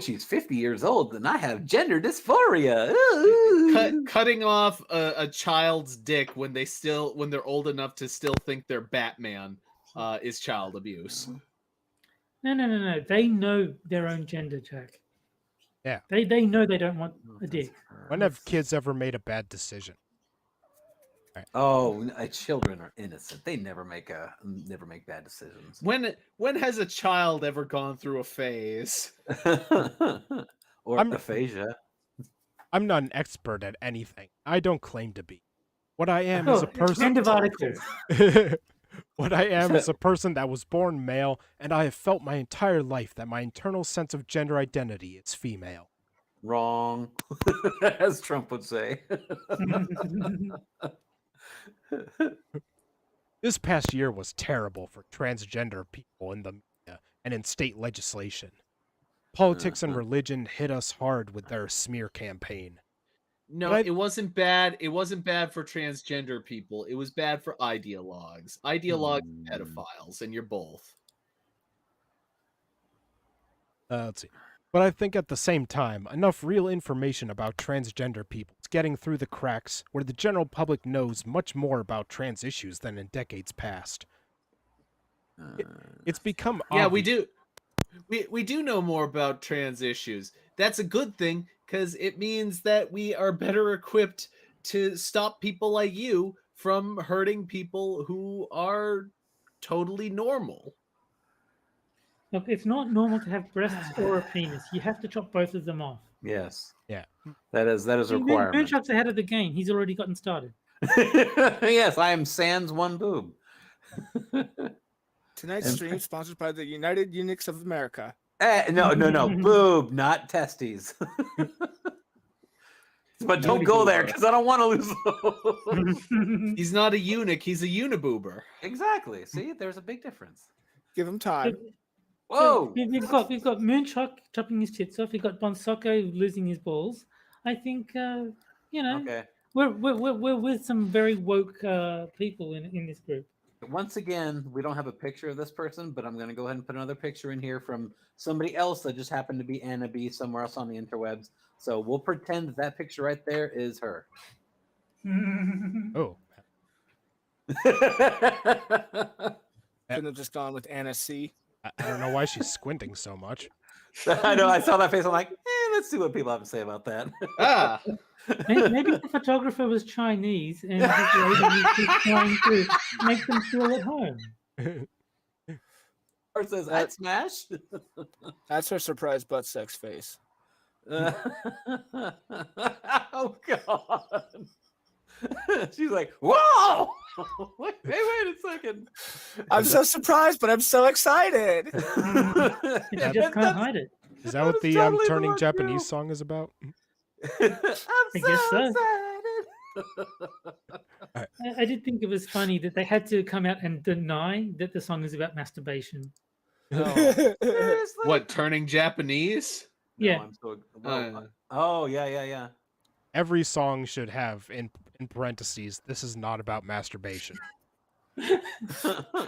She's 50 years old, and I have gender dysphoria. Ooh. Cutting off a child's dick when they're old enough to still think they're Batman is child abuse. No. They know their own gender, Jack. Yeah. They know they don't want a dick. When have kids ever made a bad decision? Oh, children are innocent. They never make bad decisions. When has a child ever gone through a phase? Or I'm- aphasia. I'm not an expert at anything. I don't claim to be. What I am is a person. End of article. What I am is a person that was born male, and I have felt my entire life that my internal sense of gender identity is female. Wrong, as Trump would say. This past year was terrible for transgender people in the media and in state legislation. Politics and religion hit us hard with their smear campaign. No, But it wasn't bad. It wasn't bad for transgender people. It was bad for ideologues. Ideologues and pedophiles, and you're both. Let's see. But I think at the same time, enough real information about transgender people is getting through the cracks where the general public knows much more about trans issues than in decades past. It's become Yeah, we obvious. do. We do know more about trans issues. That's a good thing because it means that we are better equipped to stop people like you from hurting people who are totally normal. Look, it's not normal to have breasts or a penis. You have to chop both of them off. Yes. Yeah. That is a requirement. Moonshock's ahead of the game. He's already gotten started. Yes, I am sans one boob. Tonight's stream sponsored by the United Eunuchs of America. No, boob, not testes. But don't go there because I don't want to lose those. He's not a eunuch, he's a uniboober. Exactly. See, there's a big difference. Give him time. Whoa. We've got Moonshock chopping his tits off. We've got Bonsocco losing his balls. I think Okay. we're with some very woke people in this group. Once again, we don't have a picture of this person, but I'm going to go ahead and put another picture in here from somebody else that just happened to be Anna B somewhere else on the interwebs. So we'll pretend that picture right there is her. Oh. Couldn't have just gone with Anna C. I don't know why she's squinting so much. I know. I saw that face. I'm like, let's see what people have to say about that. Ah, Maybe the photographer was Chinese and his lady was trying to make them feel at home. Or says, "I'd smash." That's her surprise butt sex face. Oh God! She's like, "Whoa! wait a second! I'm so surprised, but I'm so excited. And she just can't hide it. Is that what the totally the Turning one Japanese too. song is about? I'm I guess so. excited. I did think it was funny that they had to come out and deny that the song is about masturbation. Seriously? what, turning Japanese? Yeah. No, I'm so, oh yeah. Every song should have in parentheses, this is not about masturbation.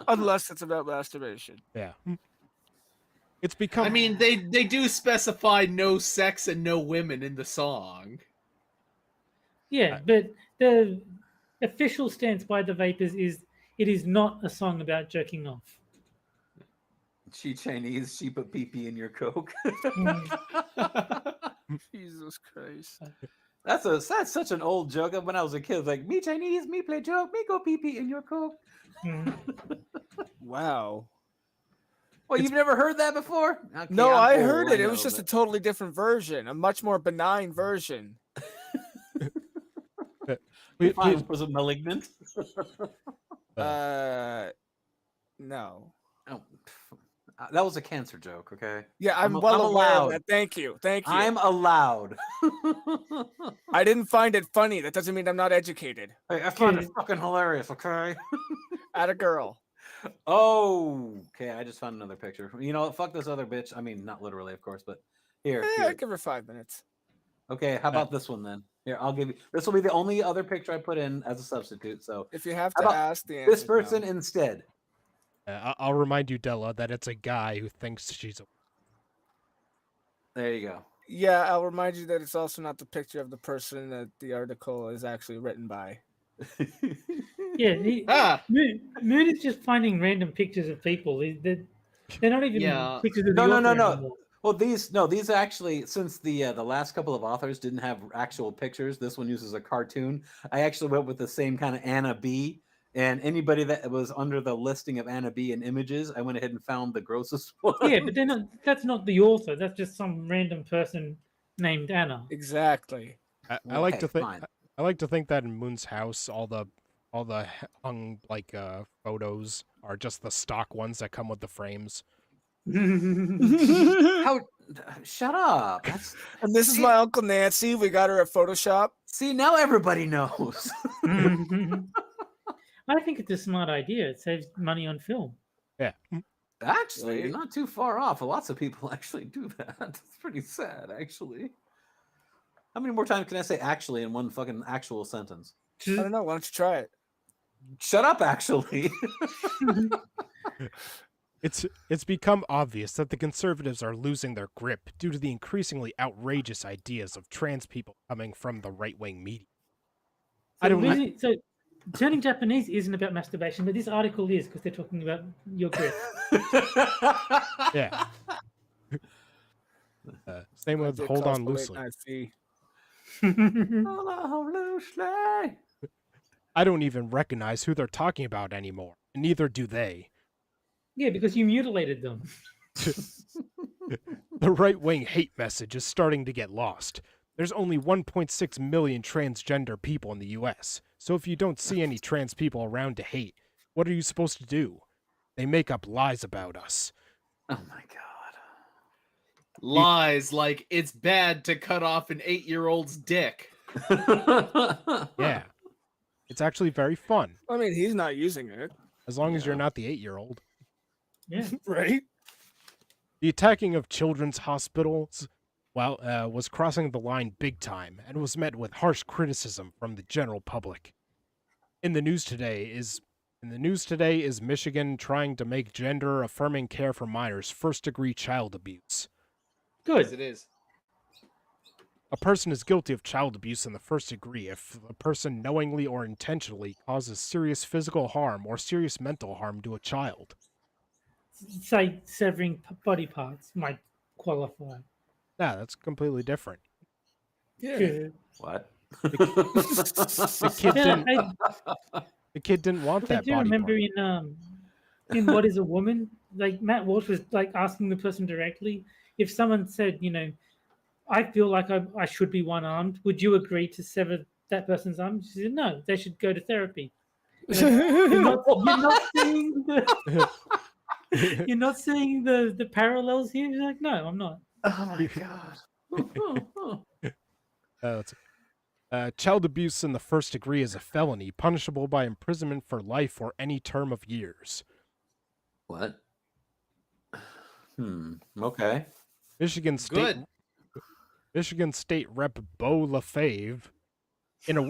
Unless it's about masturbation. Yeah. It's become. I mean, they do specify no sex and no women in the song. Yeah, but the official stance by the Vapors is it is not a song about jerking off. She Chinese, she put pee in your Coke. Jesus Christ. That's such an old joke. When I was a kid, it was like, me Chinese, me play joke, me go pee in your Coke. Wow. Well, you've never heard that before? Okay, No, I'm I old, heard it. It know, was just a but- totally different version, a much more benign version. Fine, was it malignant? No. Oh, that was a cancer joke, okay? Yeah, I'm I'm well aware of allowed. that. Thank you. Thank you. I'm allowed. I didn't find it funny. That doesn't mean I'm not educated. Hey, I find it fucking hilarious, okay? At a girl. Oh, okay. I just found another picture. You know, fuck this other bitch. I mean, not literally, of course, but here. I'd give her 5 minutes. Okay, how about this one then? Here, I'll give you. This will be the only other picture I put in as a substitute. So If you have how to about ask the answer. this person instead. I'll remind you, Della, that it's a guy who thinks she's a. There you go. Yeah, I'll remind you that it's also not the picture of the person that the article is actually written by. Yeah, Ah, Moon is just finding random pictures of people. They're not even Yeah. pictures of No, the no, author no, no. anymore. Well, these actually, since the last couple of authors didn't have actual pictures, this one uses a cartoon. I actually went with the same kind of Anna B. And anybody that was under the listing of Anna B in images, I went ahead and found the grossest one. Yeah, but they're not. That's not the author. That's just some random person named Anna. Exactly. I like to Okay, think. fine. I like to think that in Moon's house, all the hung photos are just the stock ones that come with the frames. How? Shut up. That's, And this is my Uncle Nancy. We got her at Photoshop. see, now everybody knows. I think it's a smart idea. It saves money on film. Yeah. Actually, not too far off. Lots of people actually do that. It's pretty sad, actually. How many more times can I say actually in one fucking actual sentence? I don't know. Why don't you try it? Shut up, actually. It's become obvious that the conservatives are losing their grip due to the increasingly outrageous ideas of trans people coming from the right-wing media. I don't know. So turning Japanese isn't about masturbation, but this article is because they're talking about your grip. Yeah. Same with It Hold calls On for late Loosely. night fee. Hello, loosely. I don't even recognize who they're talking about anymore, and neither do they. Yeah, because you mutilated them. The right-wing hate message is starting to get lost. There's only 1.6 million transgender people in the US, so if you don't see any trans people around to hate, what are you supposed to do? They make up lies about us. Oh my god. lies like it's bad to cut off an 8-year-old's dick. Yeah. It's actually very fun, I mean, he's not using it, as long as you're not the 8-year-old. Yeah. right? The attacking of children's hospitals was crossing the line big time and was met with harsh criticism from the general public. In the news today is Michigan trying to make gender affirming care for minors first-degree child abuse. Yes, Good. it is. A person is guilty of child abuse in the first degree if the person knowingly or intentionally causes serious physical harm or serious mental harm to a child. Say severing body parts might qualify. Yeah, that's completely different. Yeah. What? The kid Yeah, didn't. The kid didn't want I that do body remember part. in What Is a Woman, like Matt Walsh was like asking the person directly, if someone said, I feel like I should be one-armed, would you agree to sever that person's arm? She said, no, they should go to therapy. You're not seeing the you're not seeing the parallels here? She's like, no, I'm not. Oh my god. Child abuse in the first degree is a felony, punishable by imprisonment for life or any term of years. What? Okay. Michigan State Good. Michigan State Rep Beau LaFave in a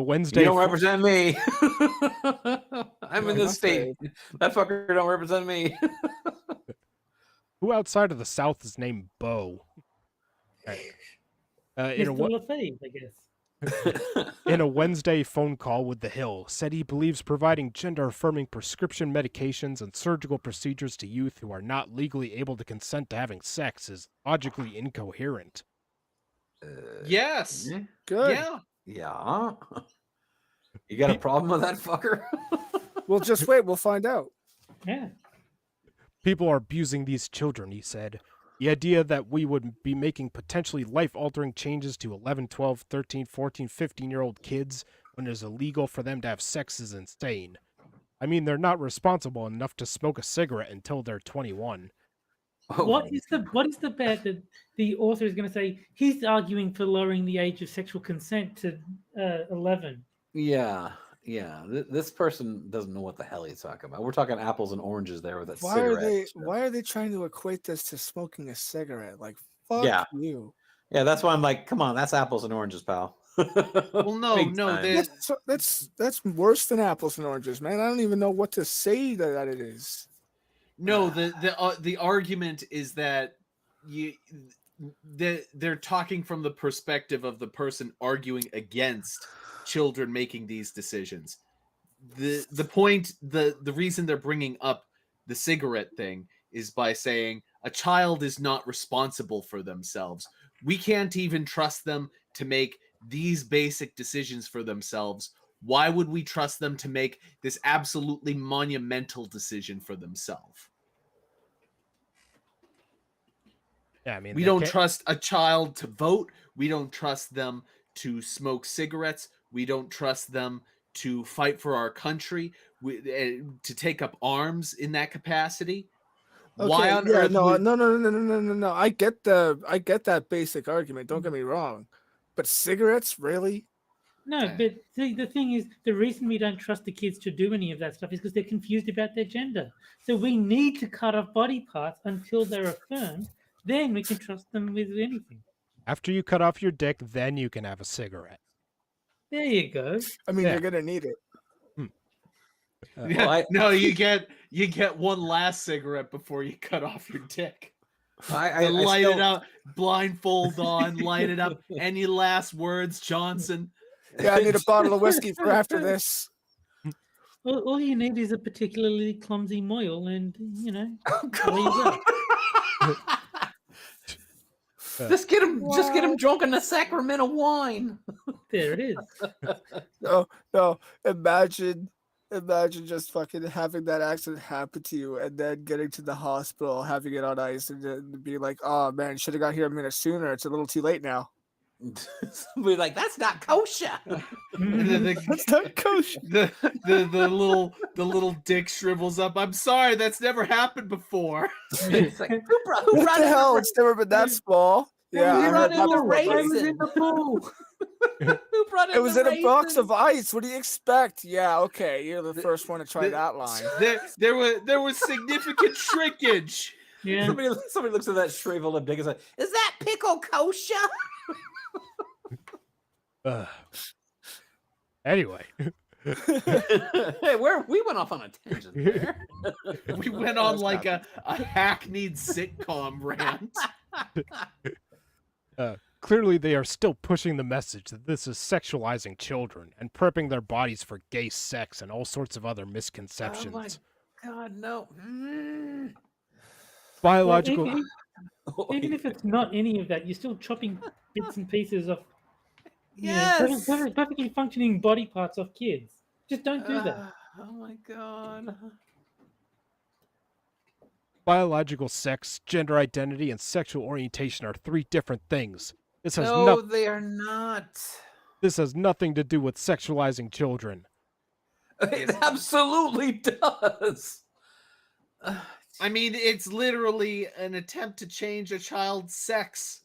Wednesday You don't represent me. I'm in this state. That fucker don't represent me. Who outside of the South is named Bo? Right. In a Mr. Lefebvre, I guess. in a Wednesday phone call with The Hill, said he believes providing gender-affirming prescription medications and surgical procedures to youth who are not legally able to consent to having sex is logically incoherent. Yes. Good. Yeah. Yeah. You got a problem with that fucker? We'll just wait. We'll find out. Yeah. People are abusing these children, he said. The idea that we would be making potentially life-altering changes to 11, 12, 13, 14, 15-year-old kids when it is illegal for them to have sex is insane. I mean, they're not responsible enough to smoke a cigarette until they're 21. What is the bet that the author is going to say he's arguing for lowering the age of sexual consent to 11? Yeah. This person doesn't know what the hell he's talking about. We're talking apples and oranges there with that Why cigarette. are they trying to equate this to smoking a cigarette? Like, fuck Yeah. you. Yeah, that's why I'm like, come on, that's apples and oranges, pal. Well, no, Big no. time. That's worse than apples and oranges, man. I don't even know what to say that it is. No, the argument is that they're talking from the perspective of the person arguing against children making these decisions. The point, the reason they're bringing up the cigarette thing is by saying a child is not responsible for themselves. We can't even trust them to make these basic decisions for themselves. Why would we trust them to make this absolutely monumental decision for themselves? Yeah, I mean, We don't trust a child to vote. We don't trust them to smoke cigarettes. We don't trust them to fight for our country, to take up arms in that capacity. Okay, Why on yeah, earth? no. I get that basic argument. Don't get me wrong, but cigarettes, really? No, but the thing is, the reason we don't trust the kids to do any of that stuff is because they're confused about their gender. So we need to cut off body parts until they're affirmed. Then we can trust them with anything. After you cut off your dick, then you can have a cigarette. There you go. I mean, Yeah. you're gonna need it. No, you get one last cigarette before you cut off your dick. I light still- it up, blindfold on, light it up. Any last words, Johnson? Yeah, I need a bottle of whiskey for after this. All you need is a particularly clumsy moil, and there you go. Just get him drunk in the Sacramento wine. There it is. No. Imagine just fucking having that accident happen to you and then getting to the hospital, having it on ice, and then be like, "Oh man, should have got here a minute sooner. It's a little too late now." We're like, that's not kosher. That's not kosher. The little dick shrivels up. I'm sorry, that's never happened before. It's like, who brought What the in hell? It's never been that small. Yeah, I Who brought heard in that the before. raisin? Who brought in It was the in a box raisins? of ice. What do you expect? Yeah, okay, you're the first one to try that line. There was significant shrinkage. Yeah. Somebody looks at that shriveled up dick and says, "Is that pickle kosher?" Anyway, Hey, we went off on a tangent there. We went on like a hackneyed sitcom rant. clearly they are still pushing the message that this is sexualizing children and prepping their bodies for gay sex and all sorts of other misconceptions. Oh my God, no. Biological. Even if it's not any of that, you're still chopping bits and pieces of Yes. perfectly functioning body parts of kids. Just don't do that. Oh my God. Biological sex, gender identity, and sexual orientation are three different things. This has No, they are not. This has nothing to do with sexualizing children. It absolutely does. I mean, it's literally an attempt to change a child's sex.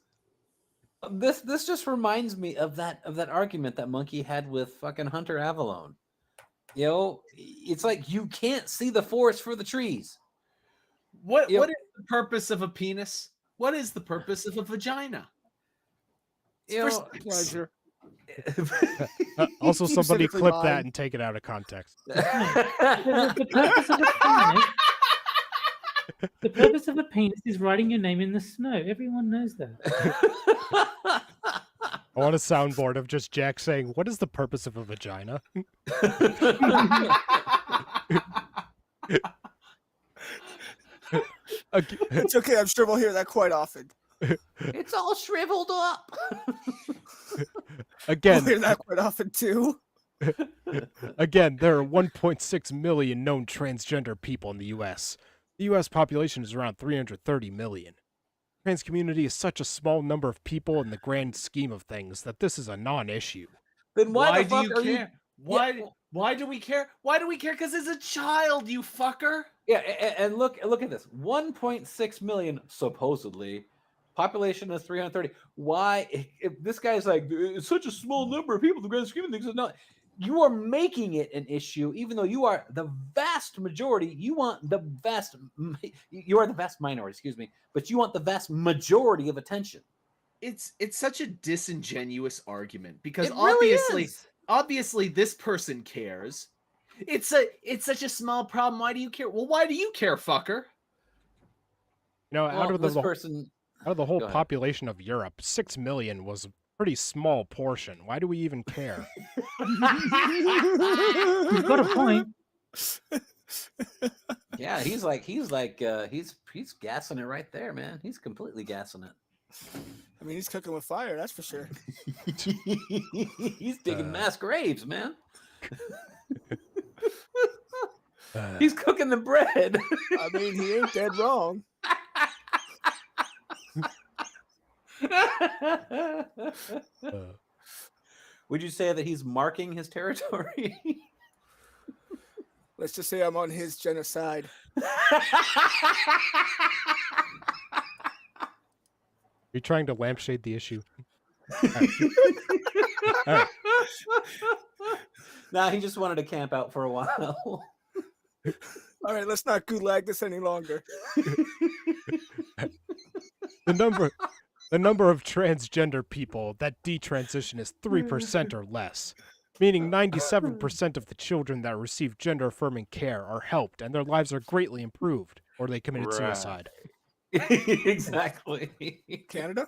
This just reminds me of that argument that Monkey had with fucking Hunter Avalon. It's like you can't see the forest for the trees. What is the purpose of a penis? What is the purpose of a vagina? Pleasure. Also, Keep somebody cynically clip mine. that and take it out of context. The purpose of a penis. The purpose of a penis is writing your name in the snow. Everyone knows that. I want a soundboard of just Jack saying, "What is the purpose of a vagina?" It's okay. I'm sure we'll hear that quite often. It's all shriveled up. We'll Again, hear that quite often too. again, there are 1.6 million known transgender people in the U.S. The U.S. population is around 330 million. Trans community is such a small number of people in the grand scheme of things that this is a non-issue. Then Why the do you fuck are care? Why do we care? Why do we care? Because it's a child, you fucker. Yeah, and look at this. 1.6 million supposedly. Population is 330. Why? If this guy's like, it's such a small number of people, the grand scheme of things is not. You are making it an issue, even though you are the vast majority. You want the vast. You are the vast minority, excuse me, but you want the vast majority of attention. It's such a disingenuous argument because It really obviously this person cares. It's such a small problem. Why do you care? Well, why do you care, fucker? You know, Well, out of this the person. whole Go ahead. population of Europe, 6 million was a pretty small portion. Why do we even care? You've got a point. Yeah, he's gassing it right there, man. He's completely gassing it. I mean, he's cooking with fire, that's for sure. He's digging mass graves, man. Uh, He's cooking the bread. I mean, he ain't dead wrong. Would you say that he's marking his territory? Let's just say I'm on his genocide. You're trying to lampshade the issue. All right. Nah, he just wanted to camp out for a while. All right, let's not gulag this any longer. The number of transgender people that detransition is 3% or less, meaning 97% of the children that receive gender-affirming care are helped and their lives are greatly improved, or they committed suicide. Exactly. Canada?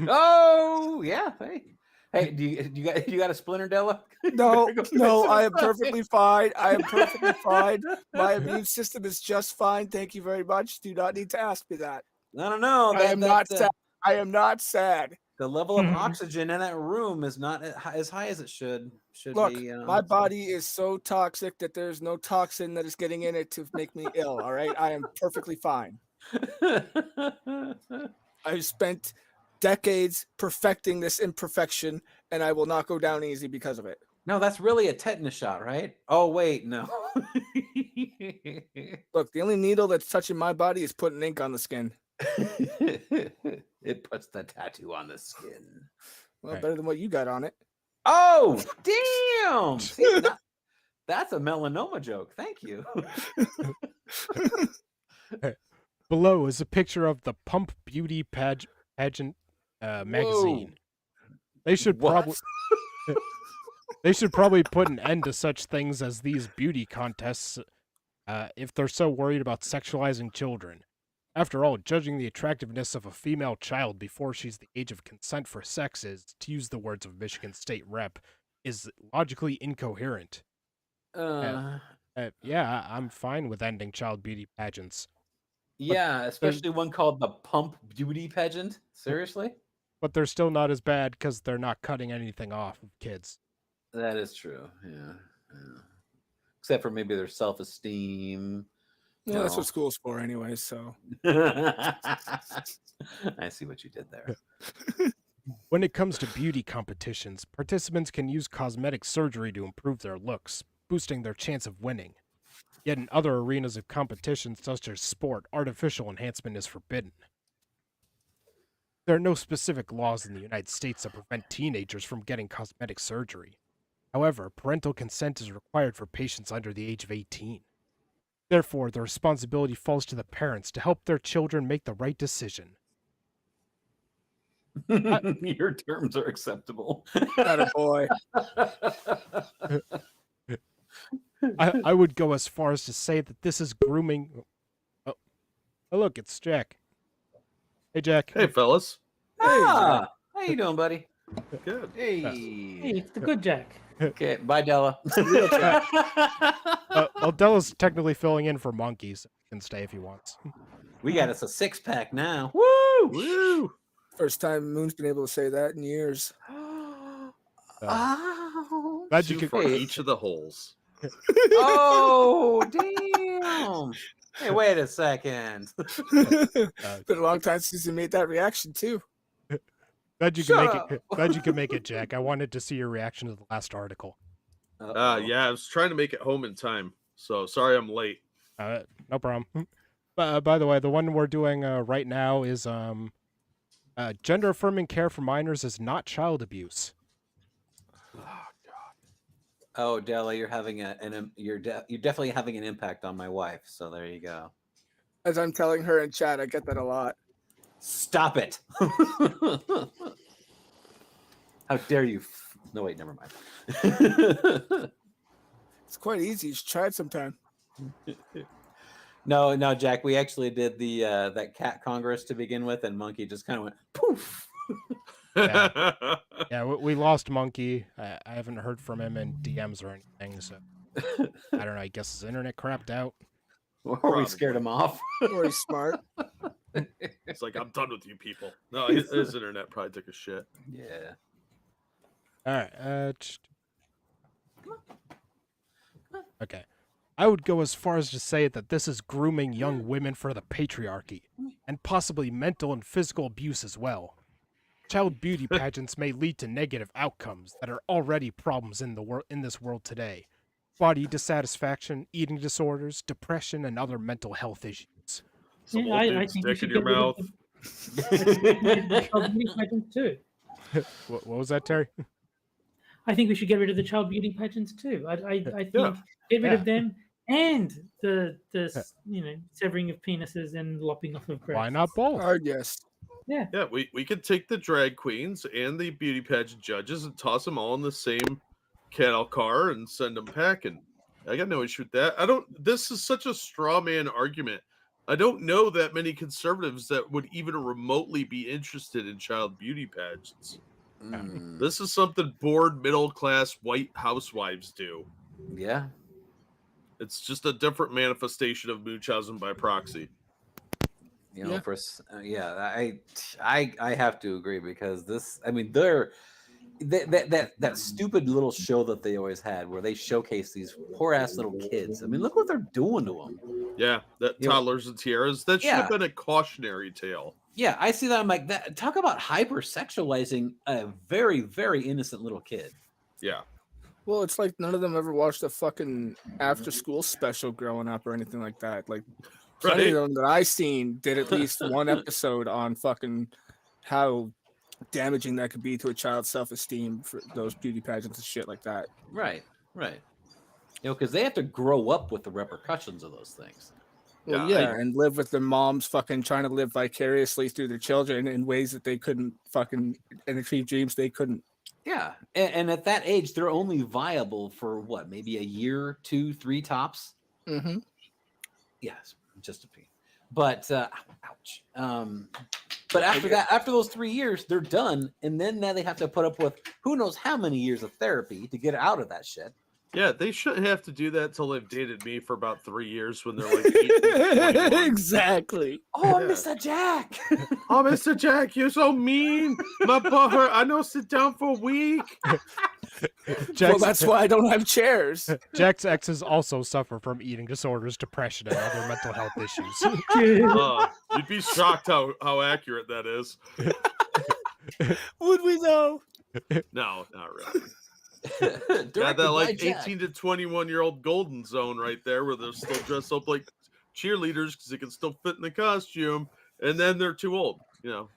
Oh yeah. Hey, do you got a splinter, Della? No, I am perfectly fine. I am perfectly fine. My immune system is just fine. Thank you very much. Do not need to ask me that. No. I am not sad. I am not sad. The level of oxygen in that room is not as high as it should Look, be. my body is so toxic that there's no toxin that is getting in it to make me ill. All right, I am perfectly fine. I've spent decades perfecting this imperfection, and I will not go down easy because of it. No, that's really a tetanus shot, right? Oh wait, no. Look, the only needle that's touching my body is putting ink on the skin. It puts the tattoo on the skin. Well, better than what you got on it. Oh, damn! See, that's a melanoma joke. Thank you. Below is a picture of the Pump Beauty Pageant magazine. They should probably put an end to such things as these beauty contests if they're so worried about sexualizing children. After all, judging the attractiveness of a female child before she's the age of consent for sex is, to use the words of Michigan State Rep, is logically incoherent. Yeah, I'm fine with ending child beauty pageants. Yeah, especially one called the Pump Beauty Pageant. Seriously? But they're still not as bad because they're not cutting anything off of kids. That is true. Yeah. Except for maybe their self-esteem. Yeah, that's what school's for anyway, so. I see what you did there. When it comes to beauty competitions, participants can use cosmetic surgery to improve their looks, boosting their chance of winning. Yet in other arenas of competition, such as sport, artificial enhancement is forbidden. There are no specific laws in the United States that prevent teenagers from getting cosmetic surgery. However, parental consent is required for patients under the age of 18. Therefore, the responsibility falls to the parents to help their children make the right decision. Your terms are acceptable. Not a boy. I would go as far as to say that this is grooming. Oh, look, it's Jack. Hey, Jack. Hey, fellas. Ah, how you doing, buddy? Good. Hey. Hey, it's the good Jack. Okay, bye, Della. Well, Della's technically filling in for Monkeys. He can stay if he wants. We got us a 6-pack now. Woo! Woo! First time Moon's been able to say that in years. Oh, Glad you Two could. for Hey. each of the holes. oh, damn. Hey, wait a second. Been a long time since you made that reaction too. Glad you Shut could make up. it. Glad you could make it, Jack. I wanted to see your reaction to the last article. Yeah, I was trying to make it home in time, so sorry I'm late. No problem. By the way, the one we're doing right now is gender affirming care for minors is not child abuse. Oh, Della, you're having you're definitely having an impact on my wife. So there you go. As I'm telling her in chat, I get that a lot. Stop it! How dare you? No, wait, never mind. It's quite easy. You should try it sometime. No, Jack. We actually did the that cat congress to begin with, and Monkey just kind of went poof. Yeah, we lost Monkey. I haven't heard from him in DMs or anything, so I don't know. I guess his internet crapped out. Or we scared him off. Or he's smart. It's like, I'm done with you people. No, his internet probably took a shit. Yeah. All right. Okay. I would go as far as to say that this is grooming young women for the patriarchy, and possibly mental and physical abuse as well. Child beauty pageants may lead to negative outcomes that are already problems in this world today. Body dissatisfaction, eating disorders, depression, and other mental health issues. Some Yeah, old I dude think we stick in should your get rid of mouth. the child beauty pageants too. What was that, Terry? I think we should get rid of the child beauty pageants too. I think Yeah. get rid Yeah. of them and the severing of penises and lopping off of breasts. Why not both? Hard yes. Yeah. Yeah, we could take the drag queens and the beauty pageant judges and toss them all in the same cattle car and send them packing. I got no issue with that. This is such a straw man argument. I don't know that many conservatives that would even remotely be interested in child beauty pageants. Mm, This is something bored middle class white housewives do. yeah. It's just a different manifestation of Munchausen by proxy. You know, Yeah. I have to agree because this. I mean, that stupid little show that they always had where they showcase these poor ass little kids. I mean, look what they're doing to them. Yeah, that You know- toddlers and tiaras. That should Yeah. have been a cautionary tale. Yeah, I see that. I'm like, that. Talk about hypersexualizing a very, very innocent little kid. Yeah. Well, it's like none of them ever watched a fucking after school special growing up or anything like that. Like plenty of them that I seen did at least one episode on fucking how damaging that could be to a child's self-esteem for those beauty pageants and shit like that. Right. You know, because they have to grow up with the repercussions of those things. Well, Yeah, yeah, and live with their moms fucking trying to live vicariously through their children in ways that they couldn't fucking and achieve dreams they couldn't. Yeah, and at that age, they're only viable for what, maybe a year, 2, 3 tops. Mm-hmm. Yes, just a pee. But ouch. But after that, after those 3 years, they're done, and then now they have to put up with who knows how many years of therapy to get out of that shit. Yeah, they shouldn't have to do that till they've dated me for about 3 years when they're like 18 to 21. Exactly. Oh, Yeah. Mr. Jack. Oh, Mr. Jack, you're so mean. My butt hurt. I don't sit down for a week. Well, Jack's, that's why I don't have chairs. Jack's exes also suffer from eating disorders, depression, and other mental health issues. You'd be shocked how accurate that is. Would we though? No, not really. Directed Got that by like Jack. 18 to 21-year-old golden zone right there where they're still dressed up like cheerleaders because they can still fit in the costume, and then they're too old, you know.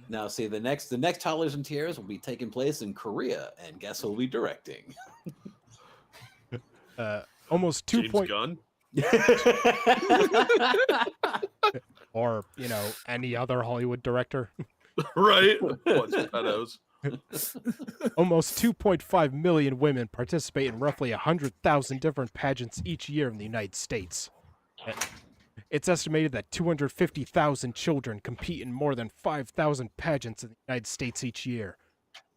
Now, see, the next Toddlers and Tiaras will be taking place in Korea, and guess who'll be directing? Almost 2 James point, Gunn. or any other Hollywood director. Right? Bunch of pedos. Almost 2.5 million women participate in roughly 100,000 different pageants each year in the United States. It's estimated that 250,000 children compete in more than 5,000 pageants in the United States each year.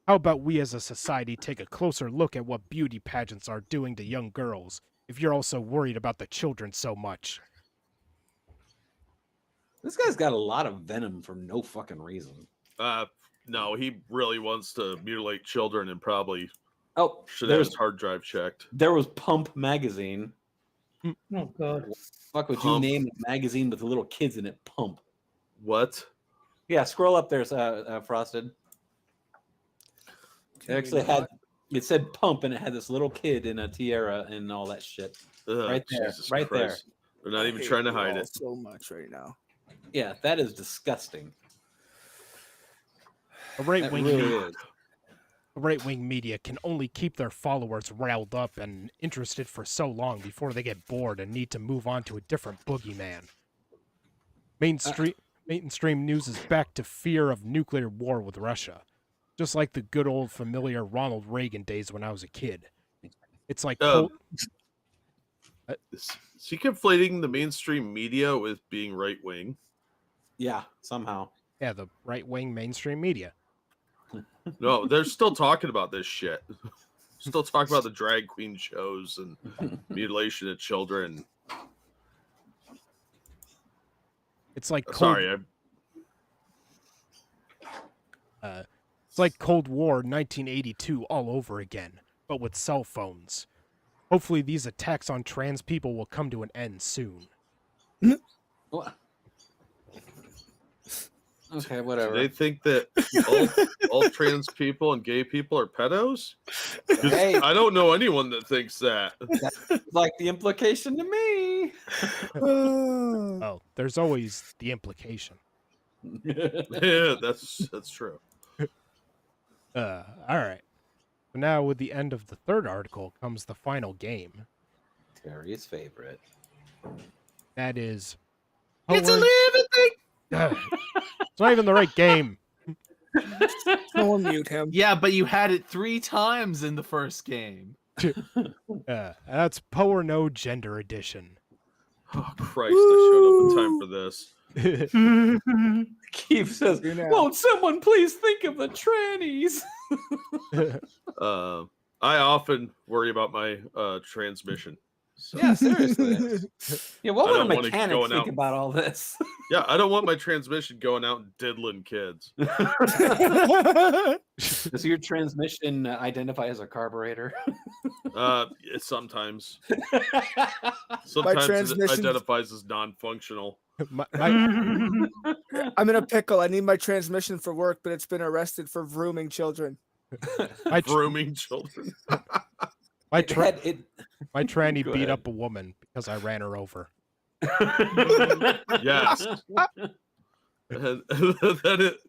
How about we as a society take a closer look at what beauty pageants are doing to young girls, if you're also worried about the children so much? This guy's got a lot of venom for no fucking reason. No, he really wants to mutilate children and probably should have there's his hard drive checked. There was Pump magazine. Oh God. Fuck would Pump. you name a magazine with little kids in it? Pump. What? Yeah, scroll up there, Frosted. It actually had, it said Pump, and it had this little kid in a tiara and all that shit. Right there, Jesus right Christ. They're not even trying to hide it. So much right now. there. Yeah, that is disgusting. A That right-wing really media, is. right-wing media can only keep their followers riled up and interested for so long before they get bored and need to move on to a different boogeyman. Mainstream news is back to fear of nuclear war with Russia, just like the good old familiar Ronald Reagan days when I was a kid. It's like Is he conflating the mainstream media with being right wing? Yeah, somehow. Yeah, the right-wing mainstream media. No, they're still talking about this shit. Still talking about the drag queen shows and mutilation of children. It's like Sorry, it's like Cold War 1982 all over again, but with cell phones. Hopefully these attacks on trans people will come to an end soon. What? Okay, whatever. They think that all trans people and gay people are pedos? 'Cause Hey. I don't know anyone that thinks that. That's like the implication to me. Oh, there's always the implication. Yeah, that's true. All right. So now with the end of the third article comes the final game. Terry's favorite. That is... It's a living thing. It's not even the right game. Someone mute him. Yeah, but you had it 3 times in the first game. That's Power No Gender Edition. Oh, Christ, I showed up in time for this. Keith says, You're now. won't someone please think of the trannies? I often worry about my transmission. So. Yeah, seriously. Yeah, what I would a don't want it mechanic going think out. about all this? Yeah, I don't want my transmission going out and diddling kids. Does your transmission identify as a carburetor? Sometimes. My Sometimes it transmission- identifies as non-functional. I'm in a pickle. I need my transmission for work, but it's been arrested for grooming children. Grooming children. My Go tranny beat ahead. up a woman because I ran her over. Yes. And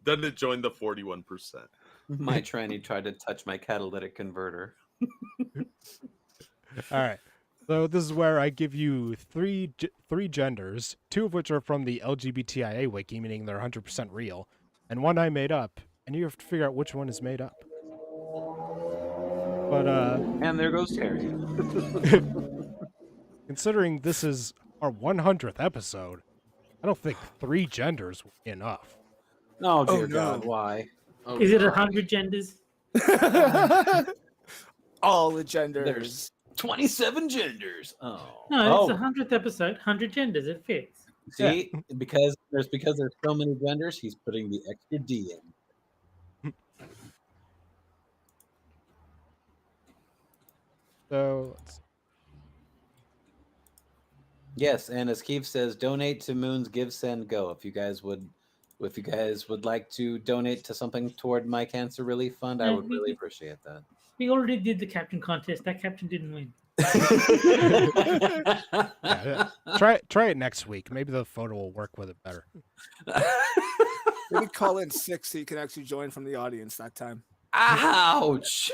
then it joined the 41%. My tranny tried to touch my catalytic converter. All right. So this is where I give you three genders, 2 of which are from the LGBTIA wiki, meaning they're 100% real, and 1 I made up, and you have to figure out which one is made up. But And there goes Terry. considering this is our 100th episode, I don't think 3 genders will be enough. Oh, dear no. God, why? Oh, Is it God. 100 genders? All the genders. There's 27 genders. Oh. No, it's the 100th episode, 100 genders. It fits. See, because there's so many genders, he's putting the extra D in. So let's Yes, and as Keith says, donate to Moon's Give Send Go. If you guys would like to donate to something toward my cancer relief fund, I would really appreciate that. We already did the caption contest. That caption didn't win. yeah, try it next week. Maybe the photo will work with it better. Maybe call in 6 so you can actually join from the audience that time. Ouch!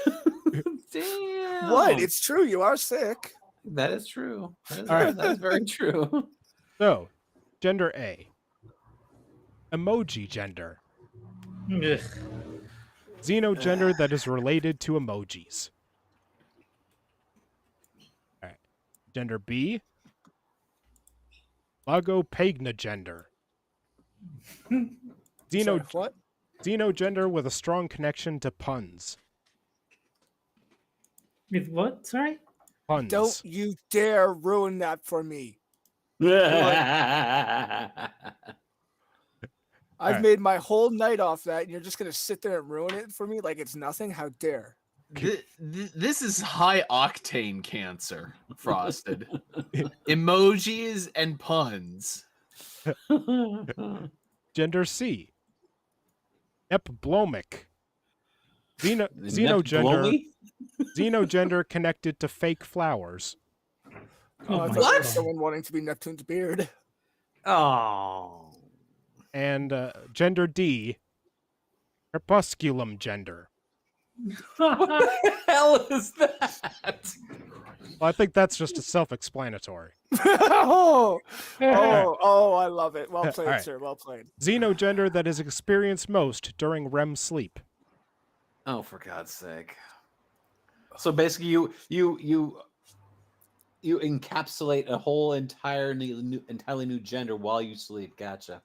Damn. What? It's true. You are sick. That is true. That is, All right. that is very true. So, gender A. Emoji gender. Ugh. Xenogender that is related to emojis. All right. Gender B. Logopagna Sorry, what? Xenogender with a strong connection to puns. With what? Sorry? Puns. Don't you dare ruin that for me. I've right. made my whole night off that, and you're just gonna sit there and ruin it for me like it's nothing? How dare? This is high octane cancer, Frosted. Emojis and puns. Gender C. Nepblomic. Xenogender connected to fake flowers. Oh I my thought God. it was someone wanting to be Neptune's beard. Oh. And gender D. Crepusculum gender. What the hell is that? Well, I think that's just a self-explanatory. oh, I love it. Well played, right. sir. Well played. Xenogender that is experienced most during REM sleep. Oh, for God's sake! So basically, you encapsulate a whole entirely new gender while you sleep. Gotcha.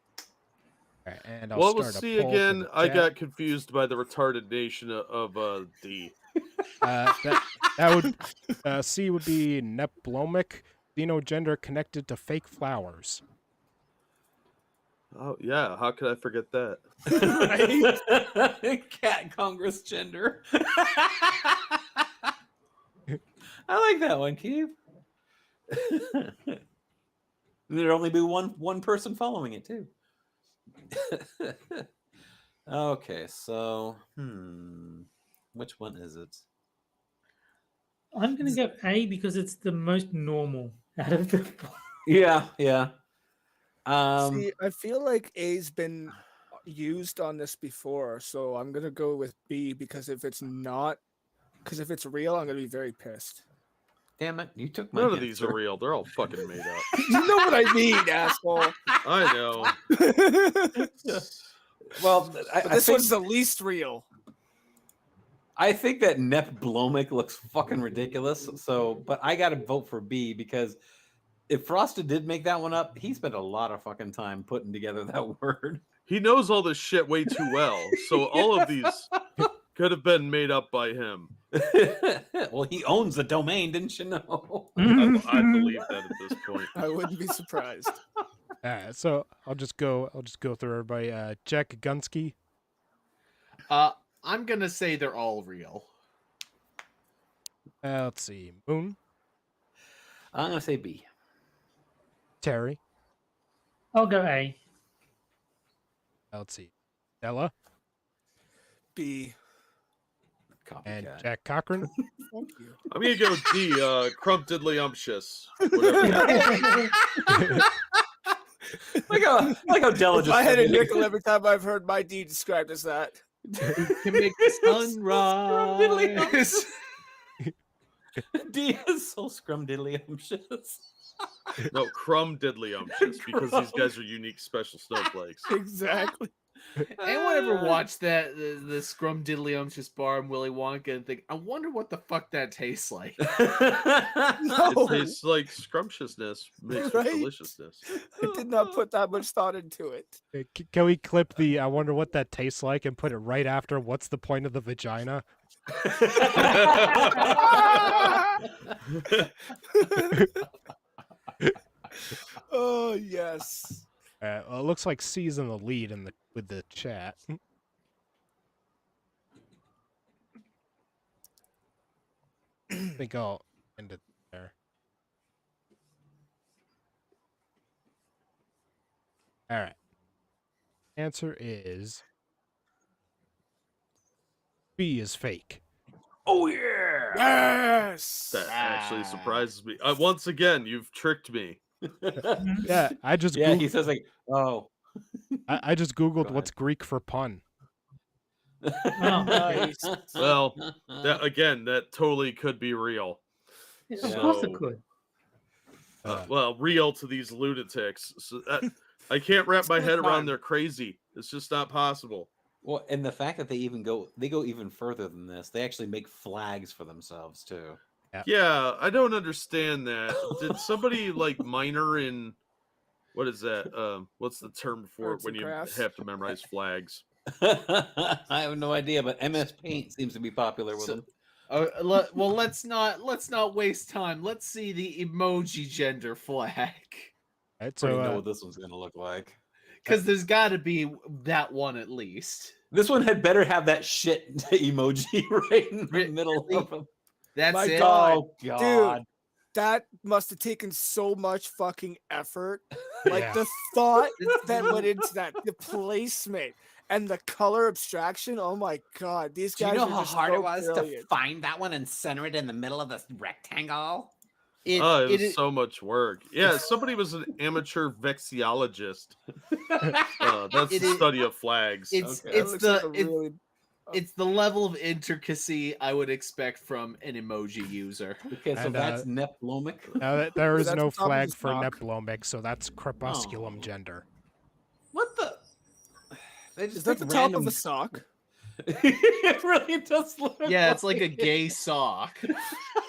Right, and I'll What was start a C poll for again? the I chat. got confused by the retarded nation of D. That would C would be Nepblomic. Xenogender connected to fake flowers. Oh yeah, how could I forget that? Cat Congress gender. I like that one, Keith. There'd only be one person following it too. Okay, so which one is it? I'm going to go A because it's the most normal out of the. Yeah. See, I feel like A's been used on this before, so I'm gonna go with B because if it's real, I'm gonna be very pissed. Damn it! You took my None of answer. these are real. They're all fucking made up. You know what I mean, asshole. I know. Well, I This think, one's the least real. I think that Nepblomic looks fucking ridiculous. So, but I got to vote for B because if Frosted did make that one up, he spent a lot of fucking time putting together that word. He knows all this shit way too well. So all of these could have been made up by him. Well, he owns the domain, didn't you know? I believe that at this point. I wouldn't be surprised. So I'll just go through everybody. Jack Gunsky. I'm gonna say they're all real. Let's see. Moon. I'm gonna say B. Terry. I'll go A. Let's see. Ella. B. And Copycat. Jack Cochran. Thank you. I'm gonna go D. Crumptiddlyumptious. Whatever. Like how Della If just I had a said it. nickel every time I've heard my D described as that. Can make the sun rise. D is so scrumdiddlyumptious. No, Crumdiddlyumptious, because these guys are unique special snowflakes. Exactly. Anyone ever watch that the Scrumdiddlyumptious bar in Willy Wonka and think, I wonder what the fuck that tastes like? No, It tastes like scrumptiousness mixed with Right? deliciousness. I did not put that much thought into it. Can we clip the I wonder what that tastes like and put it right after what's the point of the vagina? Oh yes. Well, it looks like C's in the lead with the chat. I think I'll end it there. All right. Answer is B is fake. Oh yeah. Yes. That actually surprises me. Once again, you've tricked me. Yeah, I just Yeah, Googled, he says like, oh. I just googled Go what's Greek for pun. Nice. Well, that totally could be real. Of course it So- could. Well, real to these lunatics. So I can't wrap my head around they're crazy. It's just not possible. Well, and the fact that they go even further than this. They actually make flags for themselves too. Yeah, I don't understand that. Did somebody like minor in what is that? What's the term for it Arts when and you crafts. have to memorize flags? I have no idea, but MS Paint seems to be popular with So- them. Well, let's not waste time. Let's see the emoji gender flag. Right, Already so know what this one's gonna look like. Because there's got to be that one at least. This one had better have that shit emoji right in the middle of them. That's My it. God. Oh God. Dude, that must have taken so much fucking effort. Like Yeah. the thought that went into that, the placement and the color abstraction. Oh my God, these Do you guys know are how just hard so it was brilliant. to find that one and center it in the middle of this rectangle? It was so much work. Yeah, somebody was an amateur vexillologist. That's the study of flags. It's That it's looks like the a it- really it's the level of intricacy I would expect from an emoji user. Okay, so And, that's Neplomic. now there is that's no on top of flag the for sock. Neplomic, so that's crepusculum Oh. gender. What the? They just Is that picked the top of random- a sock? It really does look. Yeah, it's like a it. gay sock.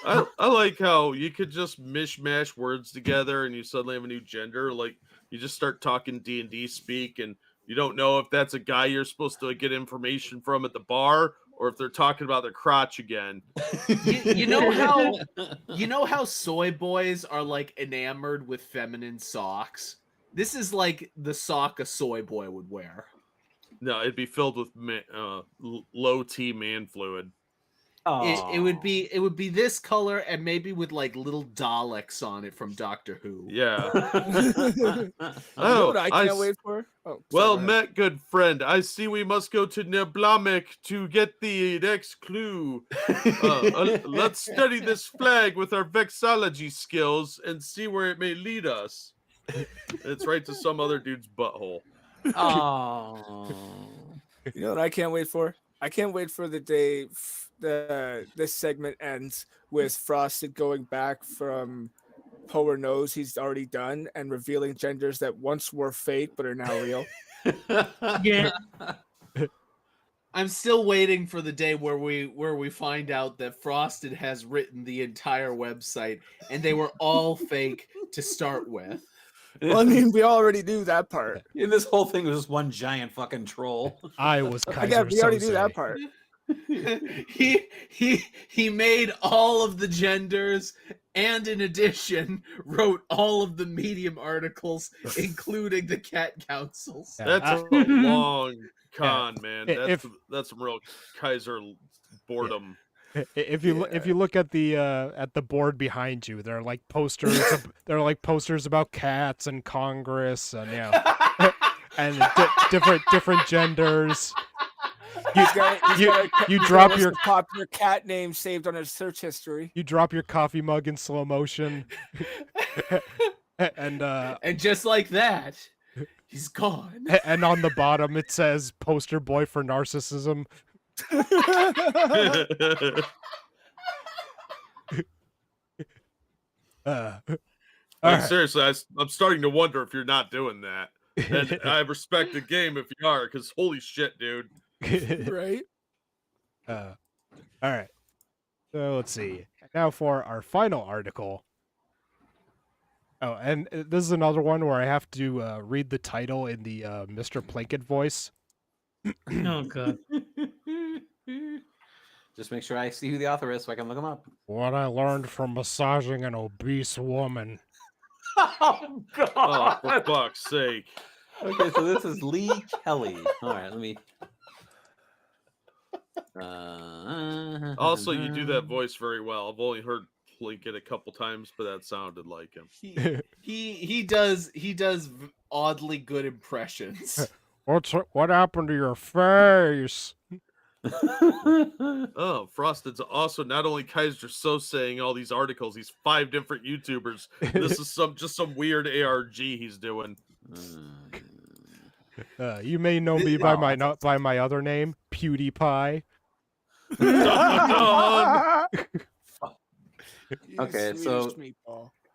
I like how you could just mishmash words together and you suddenly have a new gender. Like you just start talking D&D speak and you don't know if that's a guy you're supposed to get information from at the bar or if they're talking about their crotch again. You know how soy boys are like enamored with feminine socks? This is like the sock a soy boy would wear. No, it'd be filled with low T man fluid. It would be this color and maybe with like little Daleks on it from Doctor Who. Yeah. You know what I can't wait for? Oh, Well sorry, go ahead. met, good friend. I see we must go to Neblomic to get the next clue. Let's study this flag with our vexology skills and see where it may lead us. It's right to some other dude's butthole. Oh. You know what I can't wait for? I can't wait for the day this segment ends with Frosted going back from Power knows he's already done and revealing genders that once were fake but are now real. Yeah. I'm still waiting for the day where we find out that Frosted has written the entire website and they were all fake to start with. Well, I mean, we already knew that part. And this whole thing was just one giant fucking troll. I was Kaiser Again, we already knew Soze. that part. he made all of the genders and in addition wrote all of the Medium articles, including the cat councils. Yeah. That's a long con, man. If- That's some real Kaiser boredom. If you look at the board behind you, there are like posters. There are like posters about cats and Congress and and different genders. You drop your popular cat name saved on his search history. You drop your coffee mug in slow motion, and just like that, he's gone. And on the bottom it says "Poster boy for narcissism." Like, seriously, I'm starting to wonder if you're not doing that. And I respect the game if you are, because holy shit, dude. Right? All right. So let's see. Now for our final article. Oh, and this is another one where I have to read the title in the Mr. Plinkett voice. Oh god. Just make sure I see who the author is so I can look him up. What I learned from massaging an obese woman. Oh god. Oh, for fuck's sake. Okay, so this is Lee Kelly. All right, let me. Also, you do that voice very well. I've only heard Plinkett a couple times, but that sounded like him. He does oddly good impressions. What happened to your face? Oh, Frosted's also not only Kaiser So saying all these articles, he's 5 different YouTubers. This is some weird ARG he's doing. You may know me by my other name, PewDiePie. Okay, so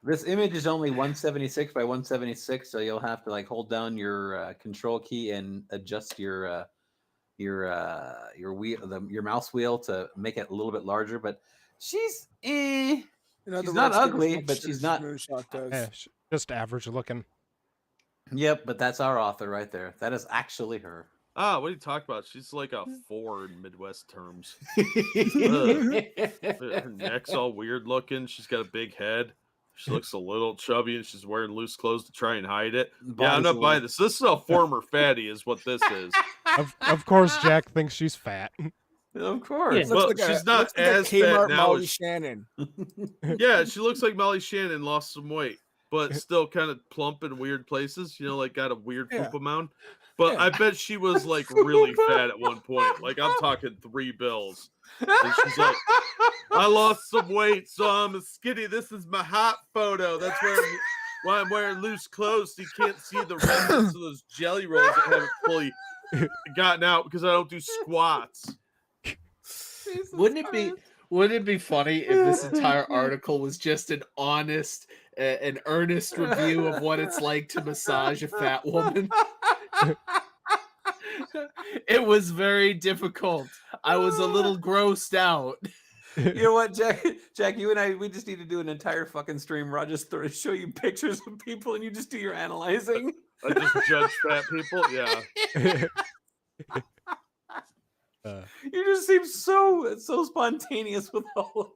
this image is only 176 by 176, so you'll have to like hold down your control key and adjust your your mouse wheel to make it a little bit larger. But she's In other she's not words, give as ugly, much but shit she's as not. Moonshock does. Eh, just average looking. Yep, but that's our author right there. That is actually her. Ah, what are you talking about? She's like a 4 in Midwest terms. Her neck's all weird looking. She's got a big head. She looks a little chubby, and she's wearing loose clothes to try and hide it. Yeah, I'm Body's a not buying little- this. This is a former fatty, is what this is. Of course, Jack thinks she's fat. Of course. Yeah. Well, Looks like she's a, not looks like as a Kmart fat now. Molly As Shannon. yeah, she looks like Molly Shannon lost some weight, but still kind of plump in weird places. You know, like got a weird Yeah. poop amount. But Yeah. I bet she was like really fat at one point. Like I'm talking 3 bills. And she's like, I lost some weight, so I'm skinny. This is my hot photo. That's why I'm wearing loose clothes, so you can't see the remnants of those jelly rolls that haven't fully gotten out because I don't do squats. Wouldn't it be funny if this entire article was just an honest, an earnest review of what it's like to massage a fat woman? It was very difficult. I was a little grossed out. You know what, Jack? Jack, you and I, we just need to do an entire fucking stream where I'll just show you pictures of people and you just do your analyzing. I just judge fat people. Yeah. You just seem so spontaneous with all